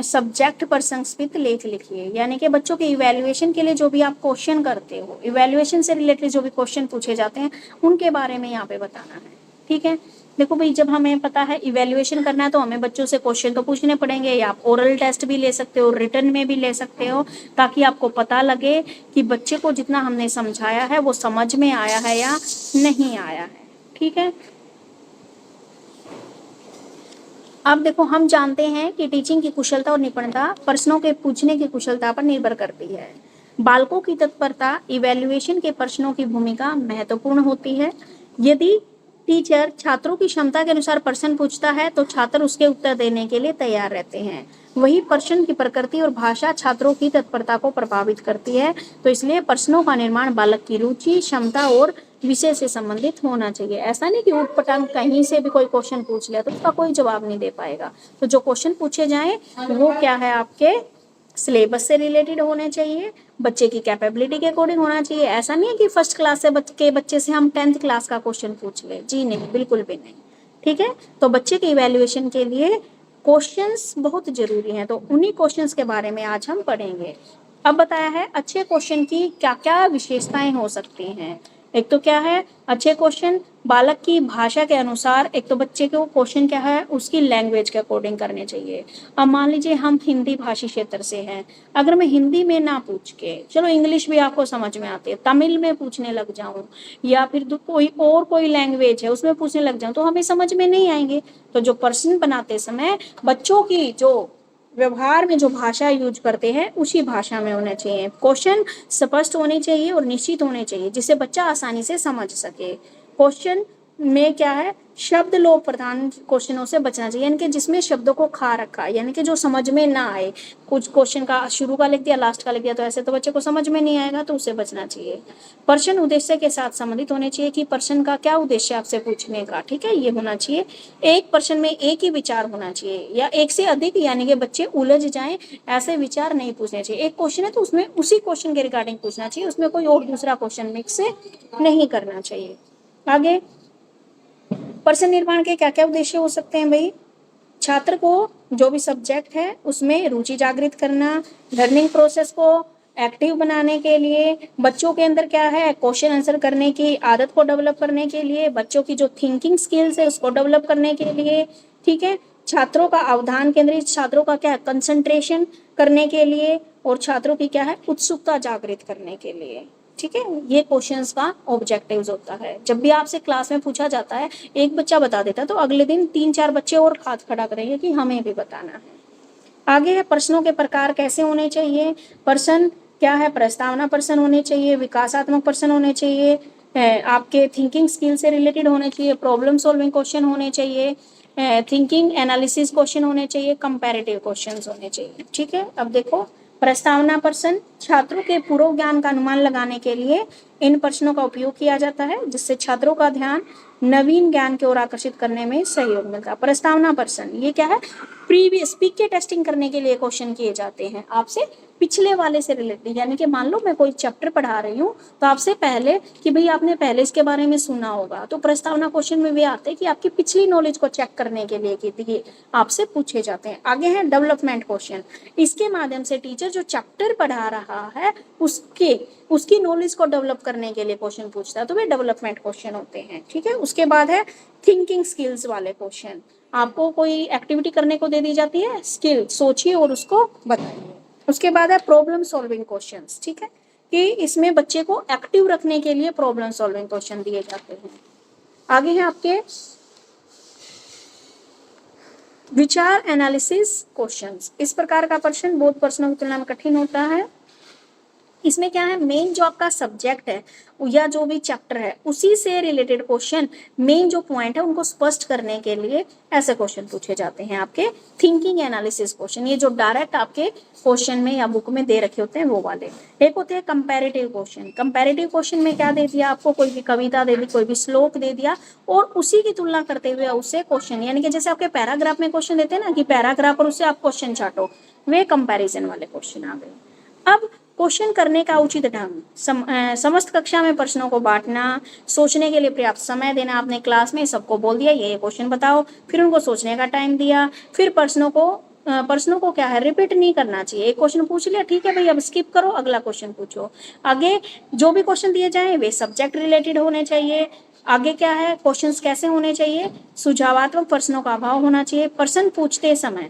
सब्जेक्ट पर संस्कृत लेख लिखिए। यानी कि बच्चों के इवैल्यूएशन के लिए जो भी आप क्वेश्चन करते हो, इवैल्यूएशन से रिलेटेड जो भी क्वेश्चन पूछे जाते हैं उनके बारे में यहाँ पे बताना है, ठीक है। देखो भाई, जब हमें पता है इवैल्यूएशन करना है तो हमें बच्चों से क्वेश्चन तो पूछने पड़ेंगे, या आप ओरल टेस्ट भी ले सकते हो, रिटन में भी ले सकते हो, ताकि आपको पता लगे कि बच्चे को जितना हमने समझाया है वो समझ में आया है या नहीं आया है, ठीक है। अब देखो, हम जानते हैं कि टीचिंग की कुशलता और निपुणता प्रश्नों के पूछने की कुशलता पर निर्भर करती है। बालकों की तत्परता इवैल्यूएशन के प्रश्नों की भूमिका महत्वपूर्ण होती है। यदि टीचर छात्रों की क्षमता के अनुसार प्रश्न पूछता है तो छात्र उसके उत्तर देने के लिए तैयार रहते हैं। वही प्रश्न की प्रकृति और भाषा छात्रों की तत्परता को प्रभावित करती है। तो इसलिए प्रश्नों का निर्माण बालक की रुचि, क्षमता और विषय से संबंधित होना चाहिए। ऐसा नहीं कि ऊटपटांग कहीं से भी कोई क्वेश्चन पूछ लिया तो उसका कोई जवाब नहीं दे पाएगा। तो जो क्वेश्चन पूछे जाएं वो क्या है, आपके सिलेबस से रिलेटेड होने चाहिए, बच्चे की कैपेबिलिटी के अकॉर्डिंग होना चाहिए। ऐसा नहीं है कि फर्स्ट क्लास से बच्चे से हम 10th क्लास का क्वेश्चन पूछ ले, जी नहीं, बिल्कुल भी नहीं, ठीक है। तो बच्चे के इवैल्यूएशन के लिए क्वेश्चंस बहुत जरूरी हैं, तो उन्हीं क्वेश्चंस के बारे में आज हम पढ़ेंगे। अब बताया है अच्छे क्वेश्चन की क्या क्या विशेषताएं हो सकती हैं। एक तो क्या है अच्छे क्वेश्चन, बालक की भाषा के अनुसार। एक तो बच्चे को क्वेश्चन क्या है उसकी लैंग्वेज के अकॉर्डिंग करने चाहिए। अब मान लीजिए हम हिंदी भाषी क्षेत्र से हैं, अगर मैं हिंदी में ना पूछ के, चलो इंग्लिश भी आपको समझ में आती है, तमिल में पूछने लग जाऊं या फिर कोई लैंग्वेज है उसमें पूछने लग जाऊं तो हमें समझ में नहीं आएंगे। तो जो प्रश्न बनाते समय बच्चों की जो व्यवहार में जो भाषा यूज करते हैं उसी भाषा में होना चाहिए। क्वेश्चन स्पष्ट होने चाहिए और निश्चित होने चाहिए जिससे बच्चा आसानी से समझ सके। क्वेश्चन में क्या है, शब्द लोप प्रधान क्वेश्चनों से बचना चाहिए, यानी कि जिसमें शब्दों को खा रखा, यानी कि जो समझ में ना आए। कुछ क्वेश्चन का शुरू का लिख दिया, लास्ट का लिख दिया, तो ऐसे तो बच्चे को समझ में नहीं आएगा, तो उससे बचना चाहिए। प्रश्न उद्देश्य के साथ संबंधित होने चाहिए कि प्रश्न का क्या उद्देश्य आपसे पूछने का, ठीक है, ये होना चाहिए। एक प्रश्न में एक ही विचार होना चाहिए या एक से अधिक, यानी कि बच्चे उलझ जाएं ऐसे विचार नहीं पूछने चाहिए। एक क्वेश्चन है तो उसमें उसी क्वेश्चन के रिगार्डिंग पूछना चाहिए, उसमें कोई और दूसरा क्वेश्चन मिक्स नहीं करना चाहिए। आगे, प्रश्न निर्माण के क्या क्या उद्देश्य हो सकते हैं भाई। छात्र को जो भी सब्जेक्ट है उसमें रुचि जागृत करना, लर्निंग प्रोसेस को एक्टिव बनाने के लिए, बच्चों के अंदर क्या है क्वेश्चन आंसर करने की आदत को डेवलप करने के लिए, बच्चों की जो थिंकिंग स्किल्स है उसको डेवलप करने के लिए, ठीक है, छात्रों का अवधान केंद्रित, छात्रों का क्या है कंसंट्रेशन करने के लिए, और छात्रों की क्या है उत्सुकता जागृत करने के लिए, ठीक है। ये क्वेश्चंस का ऑब्जेक्टिव्स होता है। जब भी आपसे क्लास में पूछा जाता है, एक बच्चा बता देता है तो अगले दिन 3-4 बच्चे और हाथ खड़ा करेंगे कि हमें भी बताना है। आगे है प्रश्नों के प्रकार कैसे होने चाहिए। प्रश्न क्या है, प्रस्तावना प्रश्न होने चाहिए, विकासात्मक प्रश्न होने चाहिए, आपके थिंकिंग स्किल से रिलेटेड होने चाहिए, प्रॉब्लम सॉल्विंग क्वेश्चन होने चाहिए, थिंकिंग एनालिसिस क्वेश्चन होने चाहिए, कंपैरेटिव क्वेश्चंस होने चाहिए, ठीक है। अब देखो प्रस्तावना प्रश्न, छात्रों के पूर्व ज्ञान का अनुमान लगाने के लिए इन प्रश्नों का उपयोग किया जाता है, जिससे छात्रों का ध्यान नवीन ज्ञान की ओर आकर्षित करने में सहयोग मिलता है। प्रस्तावना प्रश्न ये क्या है, प्रीवियस पीक के टेस्टिंग करने के लिए क्वेश्चन किए जाते हैं आपसे पिछले वाले से रिलेटेड, यानी कि मान लो मैं कोई चैप्टर पढ़ा रही हूँ तो आपसे पहले कि भाई आपने पहले इसके बारे में सुना होगा, तो प्रस्तावना क्वेश्चन में भी आते हैं कि आपकी पिछली नॉलेज को चेक करने के लिए कि आपसे पूछे जाते हैं। आगे है डेवलपमेंट क्वेश्चन, इसके माध्यम से टीचर जो चैप्टर पढ़ा रहा है उसकी नॉलेज को डेवलप करने के लिए क्वेश्चन पूछता है, तो वे डेवलपमेंट क्वेश्चन होते हैं, ठीक है। उसके बाद है थिंकिंग स्किल्स वाले क्वेश्चन, आपको कोई एक्टिविटी करने को दे दी जाती है, स्किल सोचिए और उसको बताइए। उसके बाद है प्रॉब्लम सॉल्विंग क्वेश्चंस, ठीक है, कि इसमें बच्चे को एक्टिव रखने के लिए प्रॉब्लम सॉल्विंग क्वेश्चन दिए जाते हैं। आगे है आपके विचार एनालिसिस क्वेश्चंस, इस प्रकार का प्रश्न बहुत प्रश्नों की तुलना में कठिन होता है। इसमें क्या है, मेन जो आपका सब्जेक्ट है या जो भी चैप्टर है उसी से रिलेटेड क्वेश्चन, मेन जो पॉइंट है उनको स्पष्ट करने के लिए ऐसे क्वेश्चन पूछे जाते हैं आपके थिंकिंग एनालिसिस क्वेश्चन, ये जो डायरेक्ट आपके क्वेश्चन में या बुक में दे रखे होते हैं वो वाले। एक होते हैं कंपैरेटिव क्वेश्चन, कंपैरेटिव क्वेश्चन में क्या दे दिया आपको, कोई भी कविता दे दी, कोई भी श्लोक दे दिया और उसी की तुलना करते हुए उससे क्वेश्चन, यानी कि जैसे आपके पैराग्राफ में क्वेश्चन देते हैं ना कि पैराग्राफ और उससे आप क्वेश्चन चाटो, वे कंपैरिजन वाले क्वेश्चन आ गए। अब क्वेश्चन करने का उचित ढंग, समस्त कक्षा में प्रश्नों को बांटना, सोचने के लिए पर्याप्त समय देना, आपने क्लास में सबको बोल दिया ये क्वेश्चन बताओ, फिर उनको सोचने का टाइम दिया, फिर प्रश्नों को क्या है रिपीट नहीं करना चाहिए, एक क्वेश्चन पूछ लिया ठीक है भाई अब स्किप करो अगला क्वेश्चन पूछो। आगे जो भी क्वेश्चन दिए जाए वे सब्जेक्ट रिलेटेड होने चाहिए। आगे क्या है, क्वेश्चंस कैसे होने चाहिए, सुझावात्मक प्रश्नों का अभाव होना चाहिए। प्रश्न पूछते समय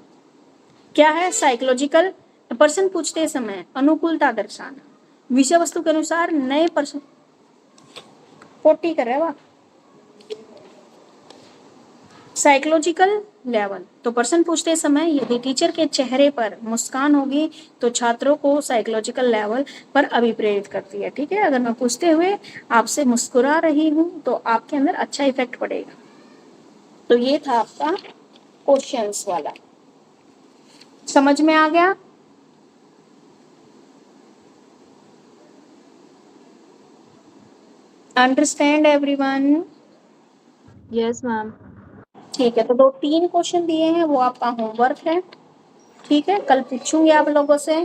क्या है, साइकोलॉजिकल प्रश्न पूछते समय अनुकूलता दर्शाना, विषय वस्तु के अनुसार नए प्रश्न 40 कर रहे हैं साइकोलॉजिकल लेवल, तो प्रश्न पूछते समय यदि टीचर के चेहरे पर मुस्कान होगी तो छात्रों को साइकोलॉजिकल लेवल पर अभिप्रेरित करती है, ठीक है। अगर मैं पूछते हुए आपसे मुस्कुरा रही हूँ तो आपके अंदर अच्छा इफेक्ट पड़ेगा। तो ये था आपका क्वेश्चंस वाला, समझ में आ गया। Understand everyone? Yes ma'am. ठीक है, तो 2-3 क्वेश्चन दिए हैं वो आपका होमवर्क है, ठीक है, कल पूछूंगी आप लोगों से।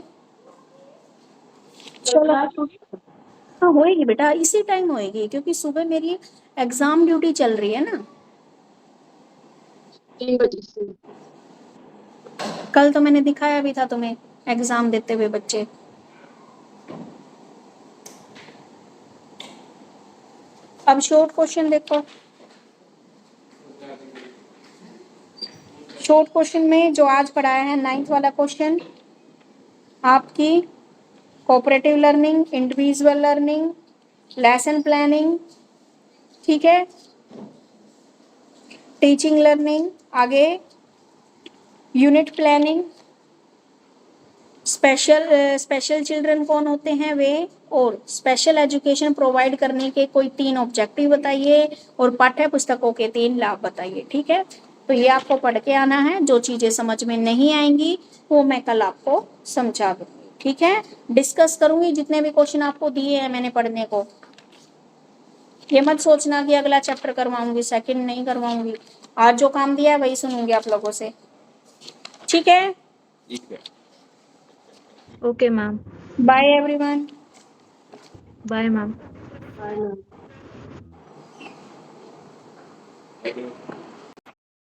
चलो हाँ होएगी बेटा, इसी टाइम होएगी क्योंकि सुबह मेरी एग्जाम ड्यूटी चल रही है ना। 3 बजे से। कल तो मैंने दिखाया भी था तुम्हें एग्जाम देते हुए बच्चे। अब शॉर्ट क्वेश्चन देखो, शॉर्ट क्वेश्चन में जो आज पढ़ाया है 9th वाला क्वेश्चन, आपकी cooperative learning, individual learning, lesson planning, ठीक है, टीचिंग लर्निंग, आगे यूनिट प्लानिंग, स्पेशल चिल्ड्रन कौन होते हैं वे, और स्पेशल एजुकेशन प्रोवाइड करने के कोई 3 ऑब्जेक्टिव बताइए और पाठ्य पुस्तकों के 3 लाभ बताइए, ठीक है। तो ये आपको पढ़ के आना है, जो चीजें समझ में नहीं आएंगी वो मैं कल आपको समझा दूंगी, ठीक है। डिस्कस करूंगी जितने भी क्वेश्चन आपको दिए हैं मैंने पढ़ने को, ये मत सोचना कि अगला चैप्टर करवाऊंगी, सेकंड नहीं करवाऊंगी, आज जो काम दिया है वही सुनूंगी आप लोगों से, ठीक है। Okay ma'am. Bye everyone. Bye ma'am. Bye ma'am.